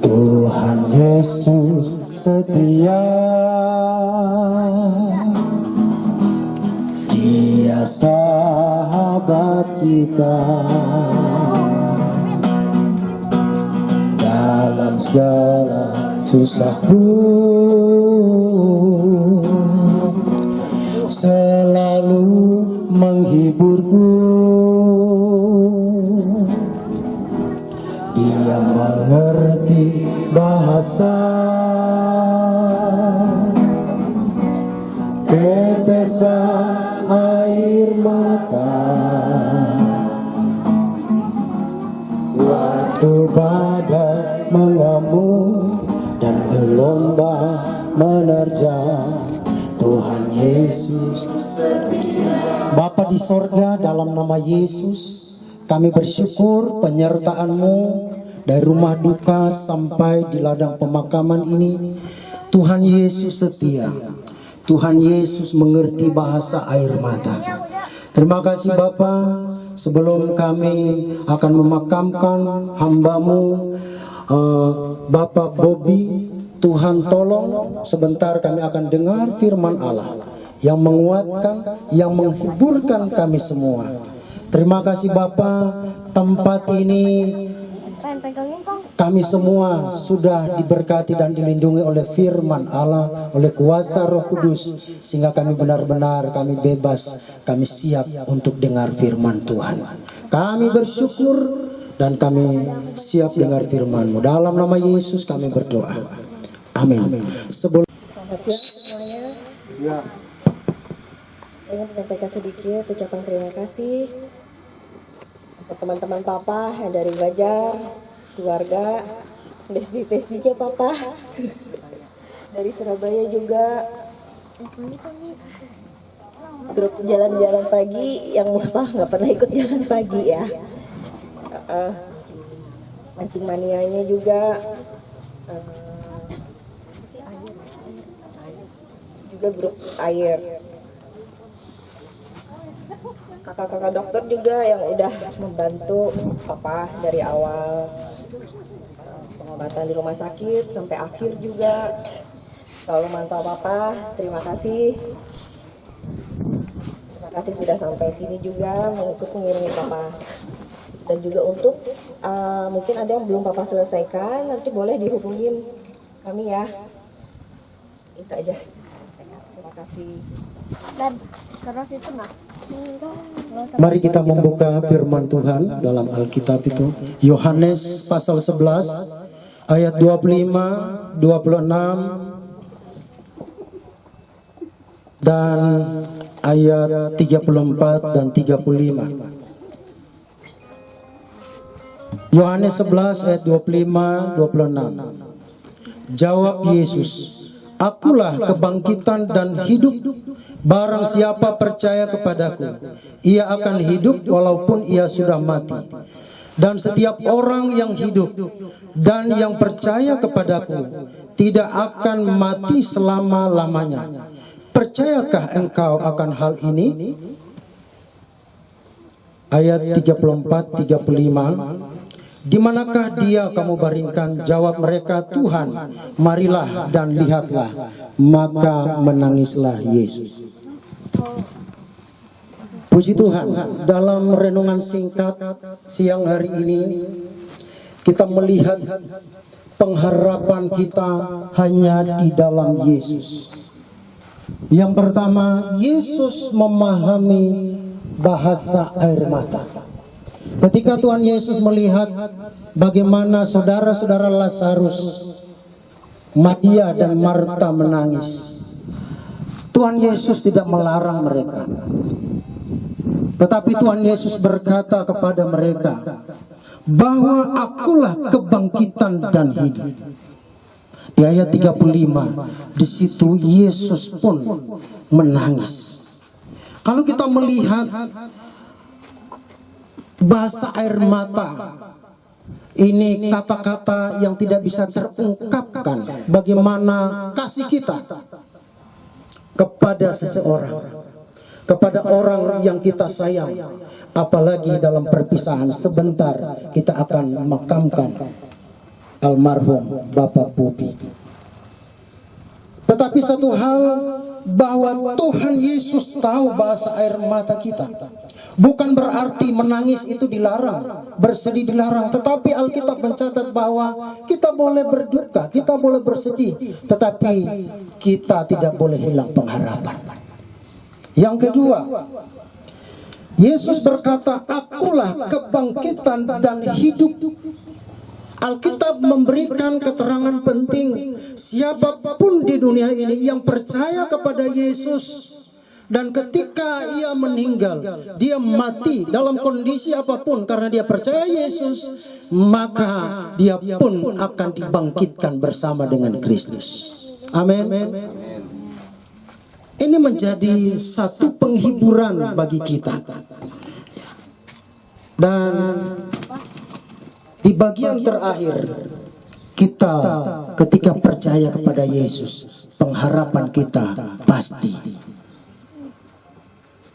Tuhan Yesus setia, Dia sahabat kita dalam segala susahku, selalu menghiburku. Dia mengerti bahasa tetesan air mata, waktu badai mengamuk dan gelombang menerjang. Tuhan Yesus, Bapa di sorga, dalam nama Yesus kami bersyukur penyertaan-Mu dari rumah duka sampai di ladang pemakaman ini. Tuhan Yesus setia, Tuhan Yesus mengerti bahasa air mata. Terima kasih Bapa, sebelum kami akan memakamkan hamba-Mu Bapak Bobby, Tuhan tolong sebentar kami akan dengar firman Allah yang menguatkan, yang menghiburkan kami semua. Terima kasih Bapa, tempat ini kami semua sudah diberkati dan dilindungi oleh firman Allah, oleh kuasa Roh Kudus, sehingga kami benar-benar kami bebas, kami siap untuk dengar firman Tuhan. Kami bersyukur dan kami siap dengar firman-Mu. Dalam nama Yesus kami berdoa. Amin. Selamat siang semuanya. Saya ingin menyampaikan sedikit ucapan terima kasih untuk teman-teman Papa yang dari Banjar, keluarga, bestie-bestinya Papa dari Surabaya juga, grup jalan-jalan pagi yang Papa nggak pernah ikut jalan pagi ya, mancing manianya juga, juga grup air, kakak-kakak dokter juga yang udah membantu Papa dari awal pengobatan di rumah sakit sampai akhir juga selalu mantau Papa. Terima kasih sudah sampai sini juga mengiringi Papa. Dan juga untuk mungkin ada yang belum Papa selesaikan, nanti boleh dihubungin kami ya. Itu aja. Terima kasih. Dan terus itu nggak? Mari kita membuka firman Tuhan dalam Alkitab itu. Yohanes pasal 11 ayat 25, 26 dan ayat 34 dan 35. Yohanes 11 ayat 25, 26. Jawab Yesus, "Akulah kebangkitan dan hidup. Barang siapa percaya kepadaku, ia akan hidup walaupun ia sudah mati. Dan setiap orang yang hidup dan yang percaya kepadaku tidak akan mati selama-lamanya. Percayakah engkau akan hal ini?" Ayat 34, 35. "Di manakah dia kamu baringkan?" Jawab mereka, "Tuhan, marilah dan lihatlah." Maka menangislah Yesus. Puji Tuhan, dalam renungan singkat siang hari ini kita melihat pengharapan kita hanya di dalam Yesus. Yang pertama, Yesus memahami bahasa air mata. Ketika Tuhan Yesus melihat bagaimana saudara-saudara Lazarus, Maria dan Marta menangis, Tuhan Yesus tidak melarang mereka. Tetapi Tuhan Yesus berkata kepada mereka bahwa akulah kebangkitan dan hidup. Di ayat 35, di situ Yesus pun menangis. Kalau kita melihat bahasa air mata, ini kata-kata yang tidak bisa terungkapkan bagaimana kasih kita kepada seseorang, kepada orang yang kita sayang. Apalagi dalam perpisahan, sebentar kita akan memakamkan almarhum Bapak Bobi. Tetapi satu hal, bahwa Tuhan Yesus tahu bahasa air mata kita. Bukan berarti menangis itu dilarang, bersedih dilarang. Tetapi Alkitab mencatat bahwa kita boleh berduka, kita boleh bersedih, tetapi kita tidak boleh hilang pengharapan. Yang kedua, Yesus berkata, akulah kebangkitan dan hidup. Alkitab memberikan keterangan penting, siapapun di dunia ini yang percaya kepada Yesus, dan ketika ia meninggal, dia mati dalam kondisi apapun karena dia percaya Yesus, maka dia pun akan dibangkitkan bersama dengan Kristus. Amin. Ini menjadi satu penghiburan bagi kita. Dan di bagian terakhir, kita ketika percaya kepada Yesus, pengharapan kita pasti.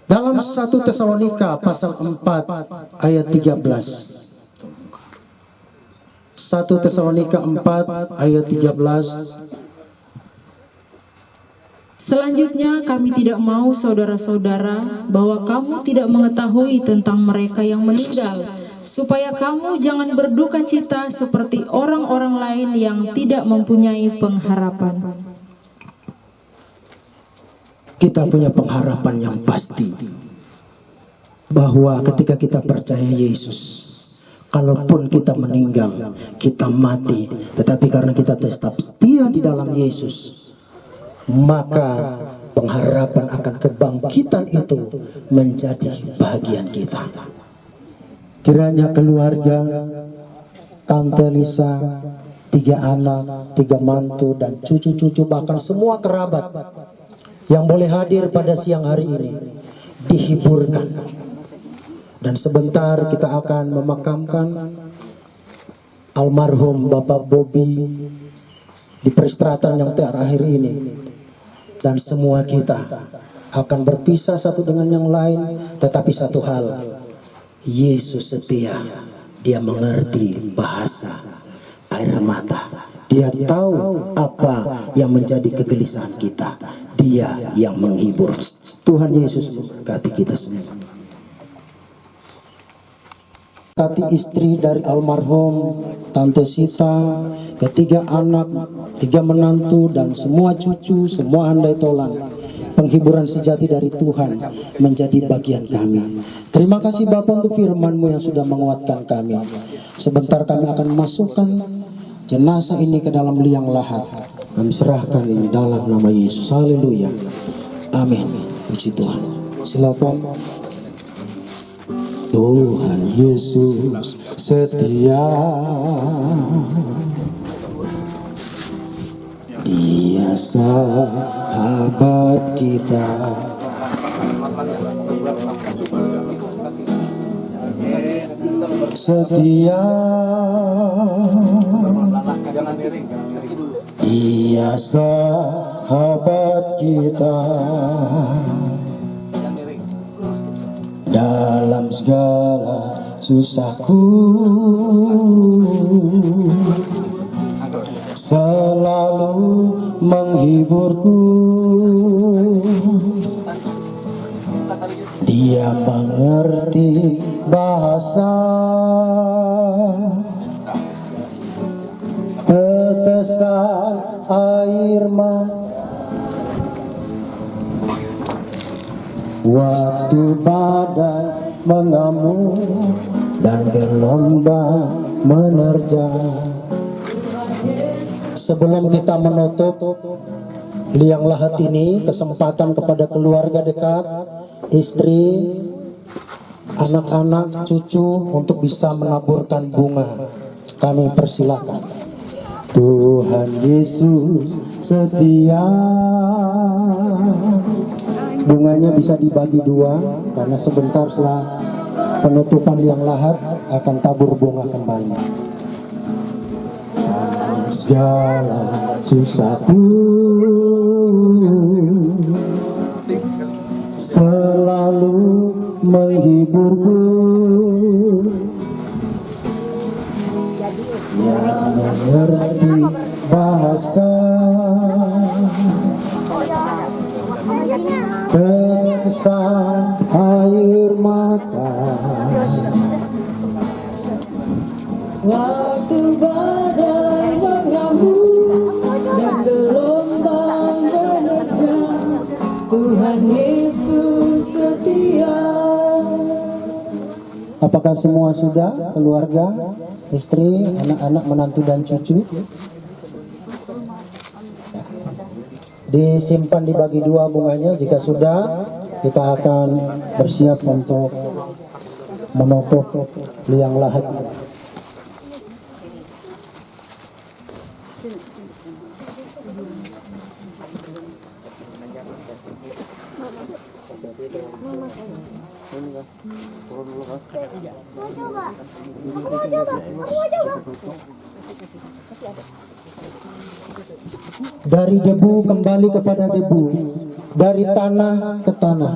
Dalam 1 Tesalonika pasal 4 ayat 13. 1 Tesalonika 4 ayat 13. Selanjutnya kami tidak mau saudara-saudara bahwa kamu tidak mengetahui tentang mereka yang meninggal, supaya kamu jangan berduka cita seperti orang-orang lain yang tidak mempunyai pengharapan. Kita punya pengharapan yang pasti, bahwa ketika kita percaya Yesus, kalaupun kita meninggal, kita mati, tetapi karena kita tetap setia di dalam Yesus, maka pengharapan akan kebangkitan itu menjadi bagian kita. Kiranya keluarga, Tante Lisa, 3 anak, 3 mantu, dan cucu-cucu, bahkan semua kerabat yang boleh hadir pada siang hari ini dihiburkan. Dan sebentar kita akan memakamkan almarhum Bapak Bobi di peristirahatan yang terakhir ini. Dan semua kita akan berpisah satu dengan yang lain, tetapi satu hal, Yesus setia. Dia mengerti bahasa air mata. Dia tahu apa yang menjadi kegelisahan kita. Dia yang menghibur. Tuhan Yesus memberkati kita semua. Berkati istri dari almarhum Tante Sita, 3 anak, 3 menantu, dan semua cucu, semua handai tolan. Penghiburan sejati dari Tuhan menjadi bagian kami. Terima kasih Bapak untuk firman-Mu yang sudah menguatkan kami. Sebentar kami akan masukkan jenazah ini ke dalam liang lahat. Kami serahkan ini dalam nama Yesus. Haleluya. Amin. Puji Tuhan. Silakan. Tuhan Yesus setia, Dia sahabat kita. Setia, Dia sahabat kita. Dalam segala susahku, selalu menghiburku. Dia mengerti bahasa tetesan air mata. waktu badai mengamuk dan gelombang menerjang. Sebelum kita menutup liang lahat ini, kesempatan kepada keluarga dekat, istri, anak-anak, cucu untuk bisa menaburkan bunga. Kami persilakan. Tuhan Yesus setia. Bunganya bisa dibagi dua karena sebentar setelah penutupan liang lahat akan tabur bunga kembali. Segala susahku selalu menghiburku, yang mengerti bahasa kesan air mata. Waktu badai mengamuk dan gelombang menerjang, Tuhan Yesus setia. Apakah semua sudah, keluarga, istri, anak-anak, menantu dan cucu? Disimpan dibagi dua bunganya. Jika sudah, kita akan bersiap untuk menutup liang lahat. Dari debu kembali kepada debu, dari tanah ke tanah.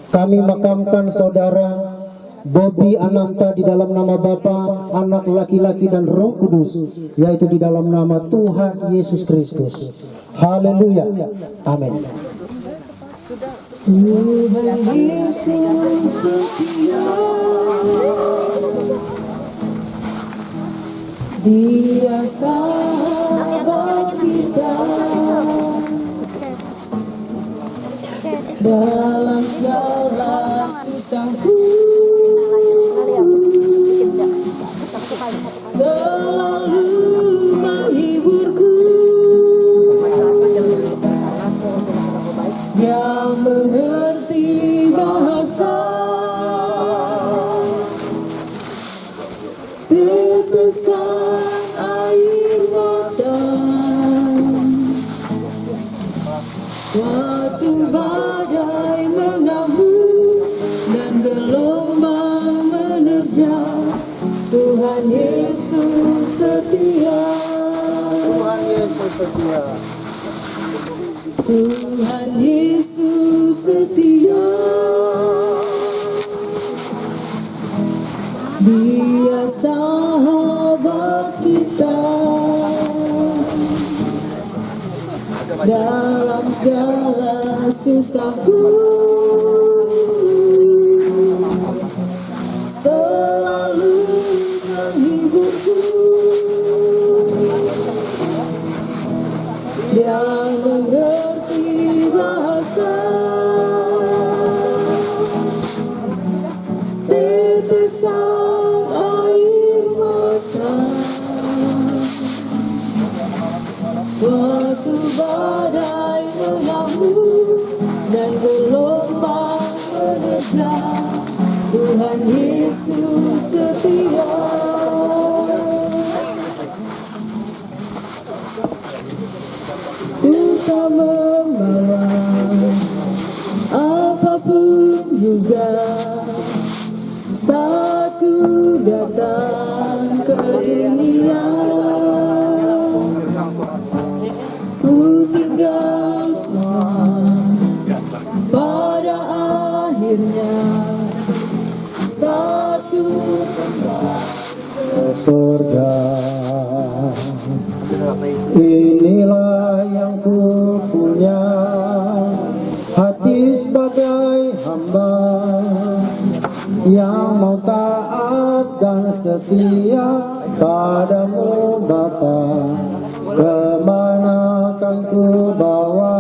Kami makamkan saudara Bobby Ananta di dalam nama Bapa, Anak laki-laki dan Roh Kudus, yaitu di dalam nama Tuhan Yesus Kristus. Haleluya. Amin. Tuhan Yesus setia, Dia sahabat kita dalam segala susahku, selalu menghiburku, yang mengerti bahasa tetesan air mata. Waktu badai mengamuk dan gelombang menerjang, Tuhan Yesus setia. Tuhan Yesus setia. Tuhan Yesus setia. Dia sahabat kita dalam segala susahku, selalu menghiburku, yang mengerti bahasa tetesan air mata. Waktu badai mengamuk dan gelombang menerjang, Tuhan Yesus setia. Ku tak membawa apapun juga saat ku datang ke dunia. Ku tinggal semua pada akhirnya saat ku ke surga. Inilah yang ku punya, hati sebagai hamba yang mau taat dan setia padamu Bapa. Kemana akan ku bawa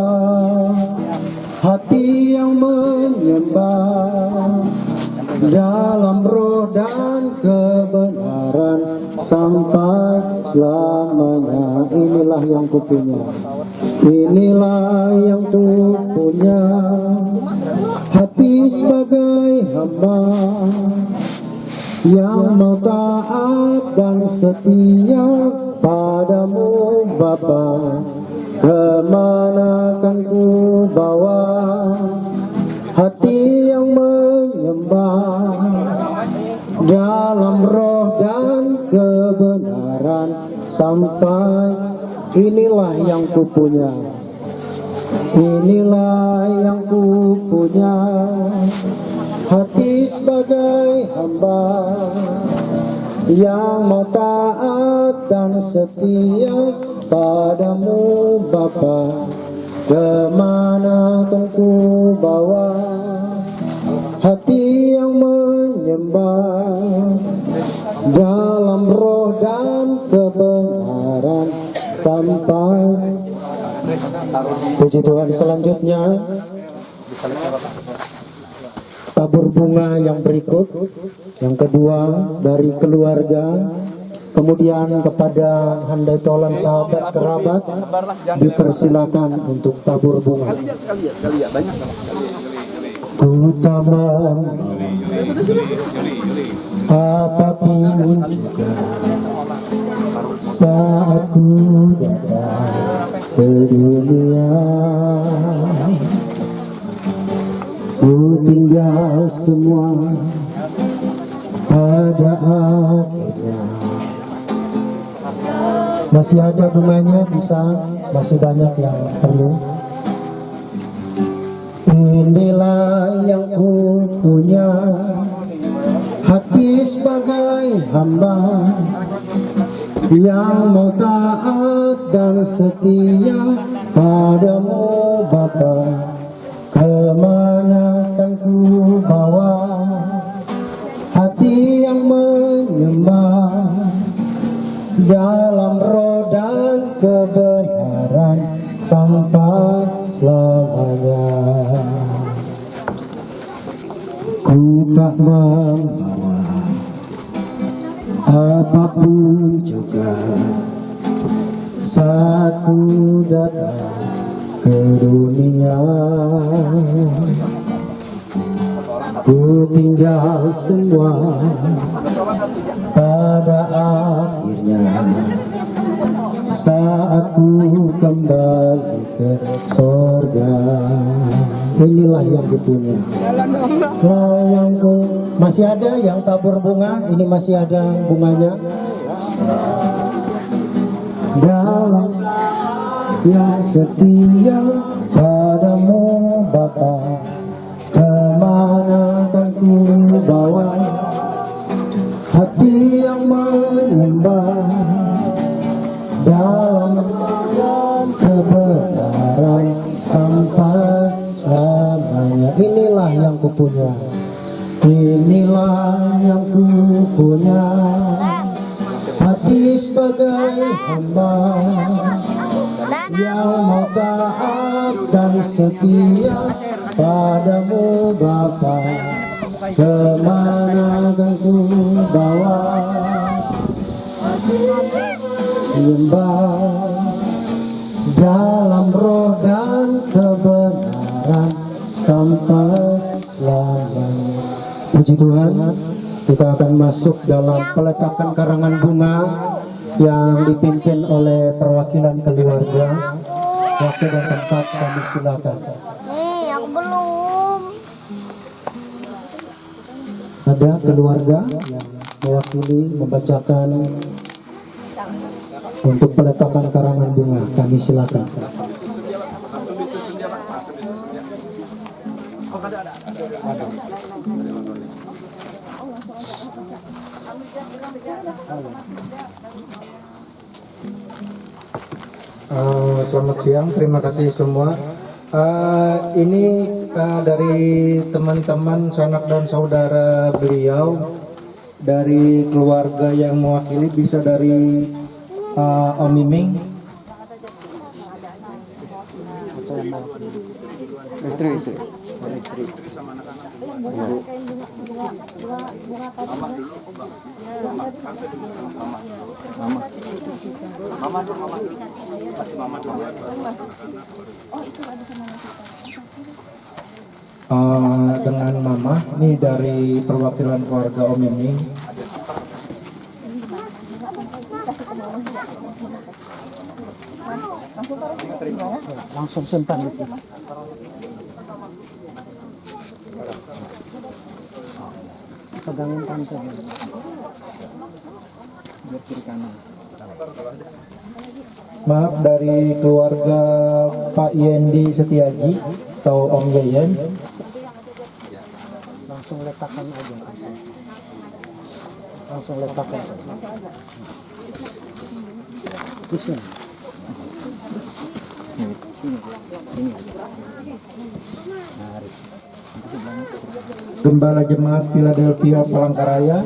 hati yang menyembah dalam roh dan kebenaran sampai selamanya. Inilah yang kupunya, inilah yang kupunya, hati sebagai hamba yang mau taat dan setia padamu Bapa. Kemana kan ku bawa hati yang menyembah dalam roh dan kebenaran sampai. Inilah yang kupunya, inilah yang kupunya, hati sebagai hamba yang mau taat dan setia padamu Bapa. Kemana kan ku bawa hati yang menyembah dalam roh dan kebenaran sampai. Puji Tuhan. Selanjutnya tabur bunga yang berikut, yang kedua dari keluarga, kemudian kepada handai tolan sahabat kerabat dipersilakan untuk tabur bunga. Utama apapun juga saat ku datang ke dunia, ku tinggal semua pada akhirnya. Masih ada bunganya, bisa, masih banyak yang perlu. Inilah yang ku punya, hati sebagai hamba yang mau taat dan setia padamu Bapa. Kemana kan ku bawa hati yang menyembah dalam roh dan kebenaran sampai selamanya. Ku tak membawa apapun juga saat ku datang ke dunia, ku tinggal semua pada akhirnya saat ku kembali ke sorga. Inilah yang kupunya. Masih ada yang tabur bunga, ini masih ada bunganya. Dalam yang setia padamu Bapa, kemana kan ku bawa hati yang menyembah dalam kebenaran sampai selamanya. Inilah yang kupunya, inilah yang kupunya, hati sebagai hamba yang mau taat dan setia padamu Bapa. Kemana kan ku bawa menyembah dalam roh dan kebenaran sampai selamanya. Puji Tuhan, kita akan masuk dalam peletakan karangan bunga yang dipimpin oleh perwakilan keluarga. Waktu dan tempat kami silakan. Nih, aku belum. Ada keluarga yang mewakili membacakan untuk peletakan karangan bunga. Kami silakan. Selamat siang, terima kasih semua. Ini dari teman-teman sanak dan saudara beliau, dari keluarga yang mewakili, bisa dari Om Miming, istri. Dengan Mama, ini dari perwakilan keluarga Om Mimi. Langsung simpan di sini. Pegangin tante. Biar kiri kanan. Maaf, dari keluarga Pak Yendi Setiaji atau Om Yeyen. Langsung letakkan aja. Langsung letakkan. Di sini. Gembala Jemaat Philadelphia Palangkaraya,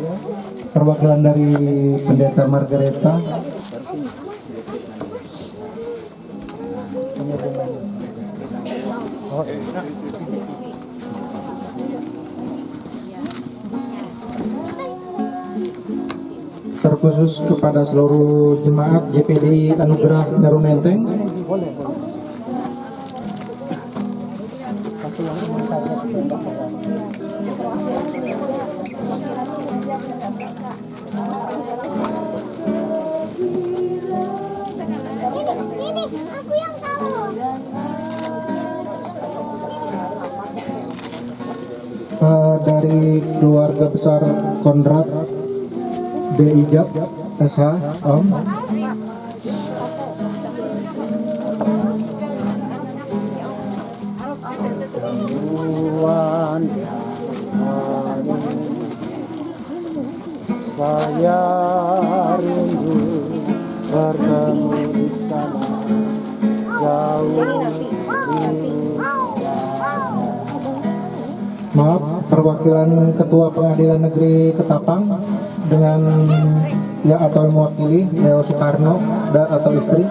perwakilan dari Pendeta Margareta. Terkhusus kepada seluruh jemaat JPD Anugerah Daru Menteng. Dari keluarga besar Konrad D. Ijab SH Om. Tuhan, saya rindu bertemu di sana jauh. Maaf, perwakilan Ketua Pengadilan Negeri Ketapang dengan ya atau mewakili Leo Soekarno atau istri.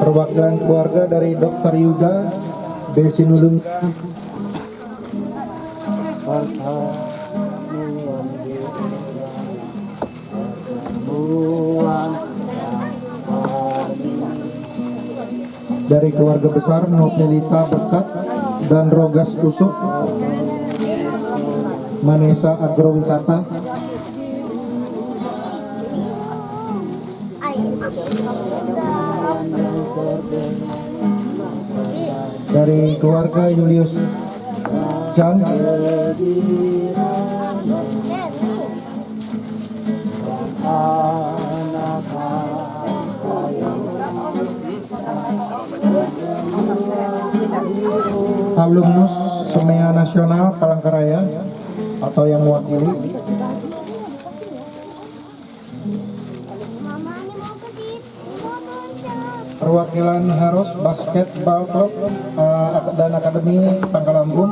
Perwakilan keluarga dari Dr. Yuga B. Sinulung. Dari keluarga besar Nopelita Berkat dan Rogas Usuk Manesa Agrowisata. Dari keluarga Julius Chang. Alumnus Semea Nasional Palangkaraya atau yang mewakili. Perwakilan Heros Basketball Club dan Akademi Pangkalambun.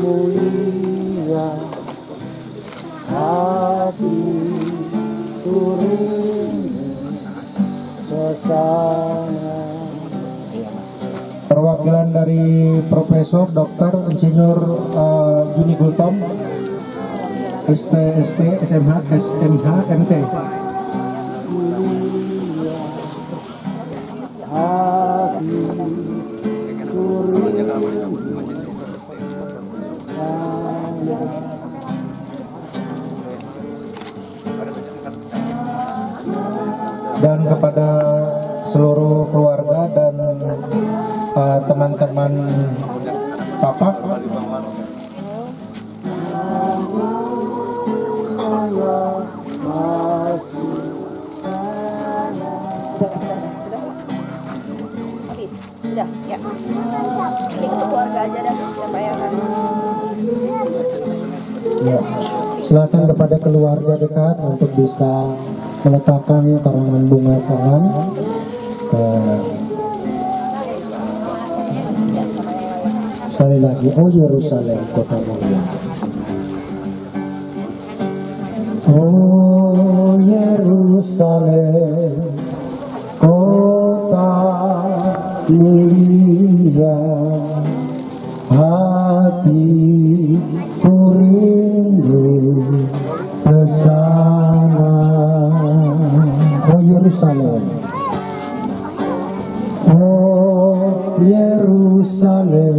Mulia hati turun sesana. Perwakilan dari Profesor Dr. Insinyur Juni Gultom ST, SMH, SMH, MT. Dan kepada seluruh keluarga dan teman-teman Papa, Sudah, ya. Ini untuk keluarga aja dah, siapa yang ya, silakan kepada keluarga dekat untuk bisa meletakkan karangan bunga tangan sekali lagi, oh Yerusalem kota mulia. Oh Yerusalem, kota mulia, hatiku rindu ke sana. Oh Yerusalem, oh Yerusalem,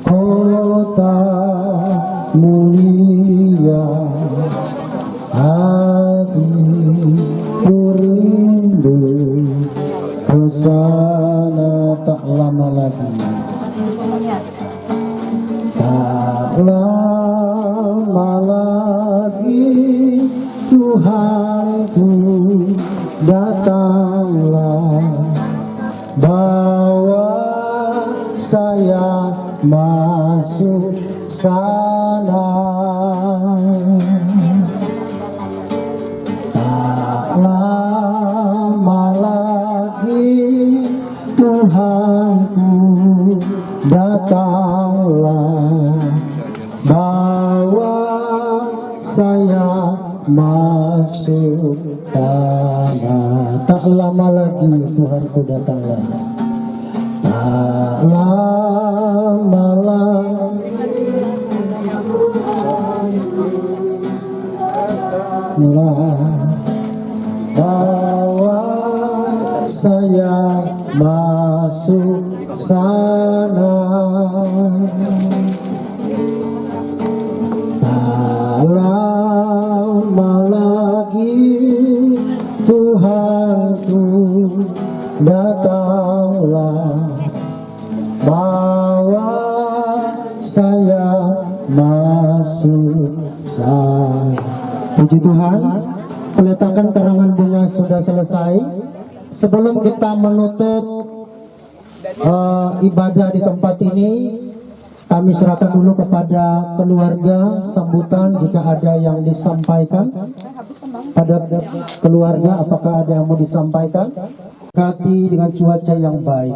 kota mulia, hatiku rindu ke sana. Tak lama lagi, tak lama lagi, Tuhanku datanglah, bawa saya masuk sana. Tak lama lagi, Tuhanku datanglah, bawa saya masuk sana. Tak lama lagi, Tuhanku datanglah, tak lama lagi, bawa saya masuk sana. Tak lama lagi, Tuhanku datanglah, bawa saya masuk sana. Puji Tuhan, peletakan karangan bunga sudah selesai. Sebelum kita menutup ibadah di tempat ini, kami serahkan dulu kepada keluarga sambutan jika ada yang disampaikan. Pada keluarga, apakah ada yang mau disampaikan? Hati dengan cuaca yang baik.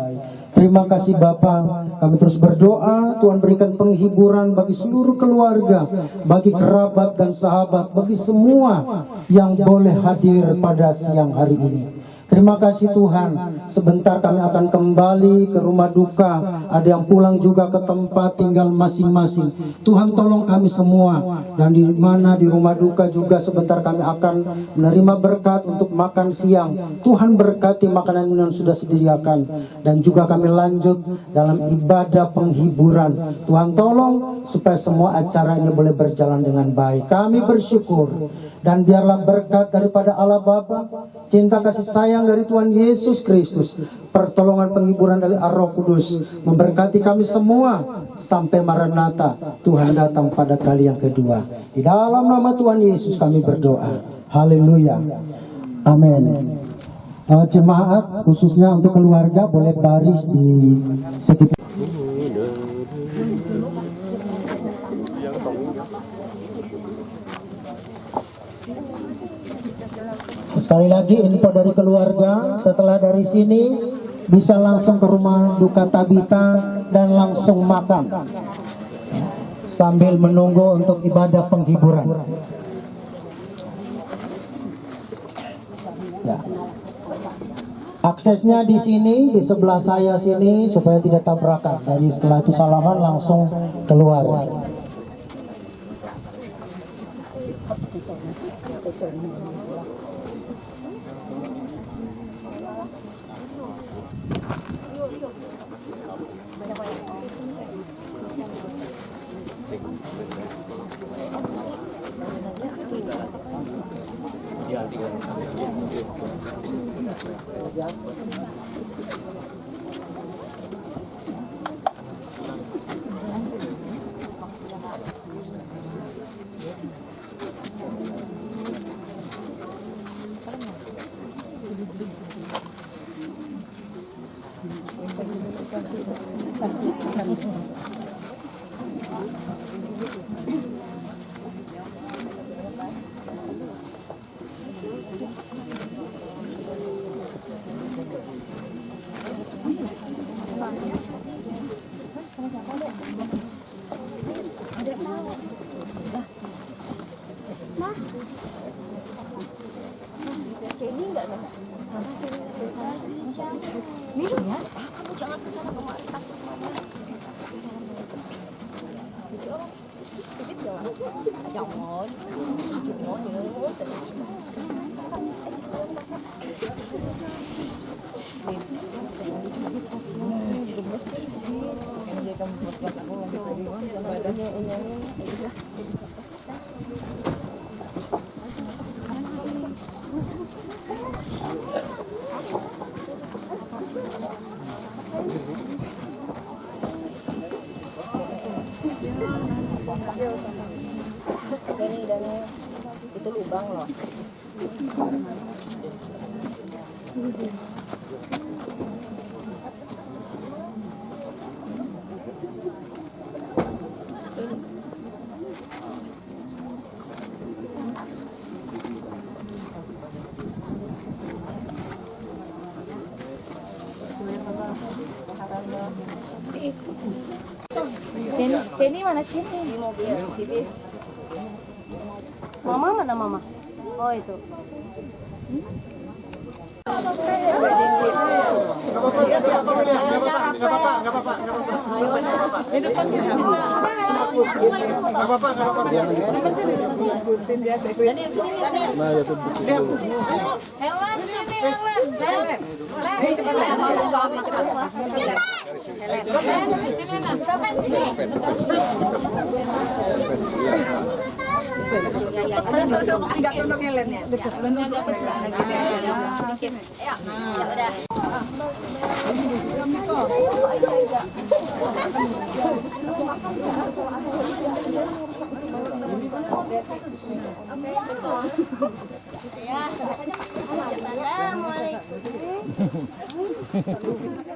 Terima kasih Bapak, kami terus berdoa Tuhan berikan penghiburan bagi seluruh keluarga, bagi kerabat dan sahabat, bagi semua yang boleh hadir pada siang hari ini. Terima kasih Tuhan, sebentar kami akan kembali ke rumah duka, ada yang pulang juga ke tempat tinggal masing-masing. Tuhan tolong kami semua, dan di mana di rumah duka juga sebentar kami akan menerima berkat untuk makan siang. Tuhan berkati makanan yang sudah disediakan, dan juga kami lanjut dalam ibadah penghiburan. Tuhan tolong supaya semua acara ini boleh berjalan dengan baik. Kami bersyukur, dan biarlah berkat daripada Allah Bapa, cinta kasih sayang dari Tuhan Yesus Kristus, pertolongan penghiburan dari Ar-Roh Kudus memberkati kami semua sampai Maranatha, Tuhan datang pada kali yang kedua. Di dalam nama Tuhan Yesus kami berdoa. Haleluya. Amin. Jemaat khususnya untuk keluarga boleh baris di sekitar. Sekali lagi info dari keluarga, setelah dari sini bisa langsung ke rumah duka Tabita dan langsung makan sambil menunggu untuk ibadah penghiburan. Ya. Aksesnya di sini, di sebelah saya sini supaya tidak tabrakan. Dari setelah itu salaman langsung keluar. Ma. Jenny enggak nih? Ini ya? Kamu jangan kesana kemari, takut mama. Sedikit jangan. Jangan. Dan itu lubang loh. Jenny mana Jenny? Di mobil, TV. Mama mana mama? Oh itu. Helen sini, Helen. Agak tunduk Helennya. Benar agak sedikit. Ya, udah. Assalamualaikum.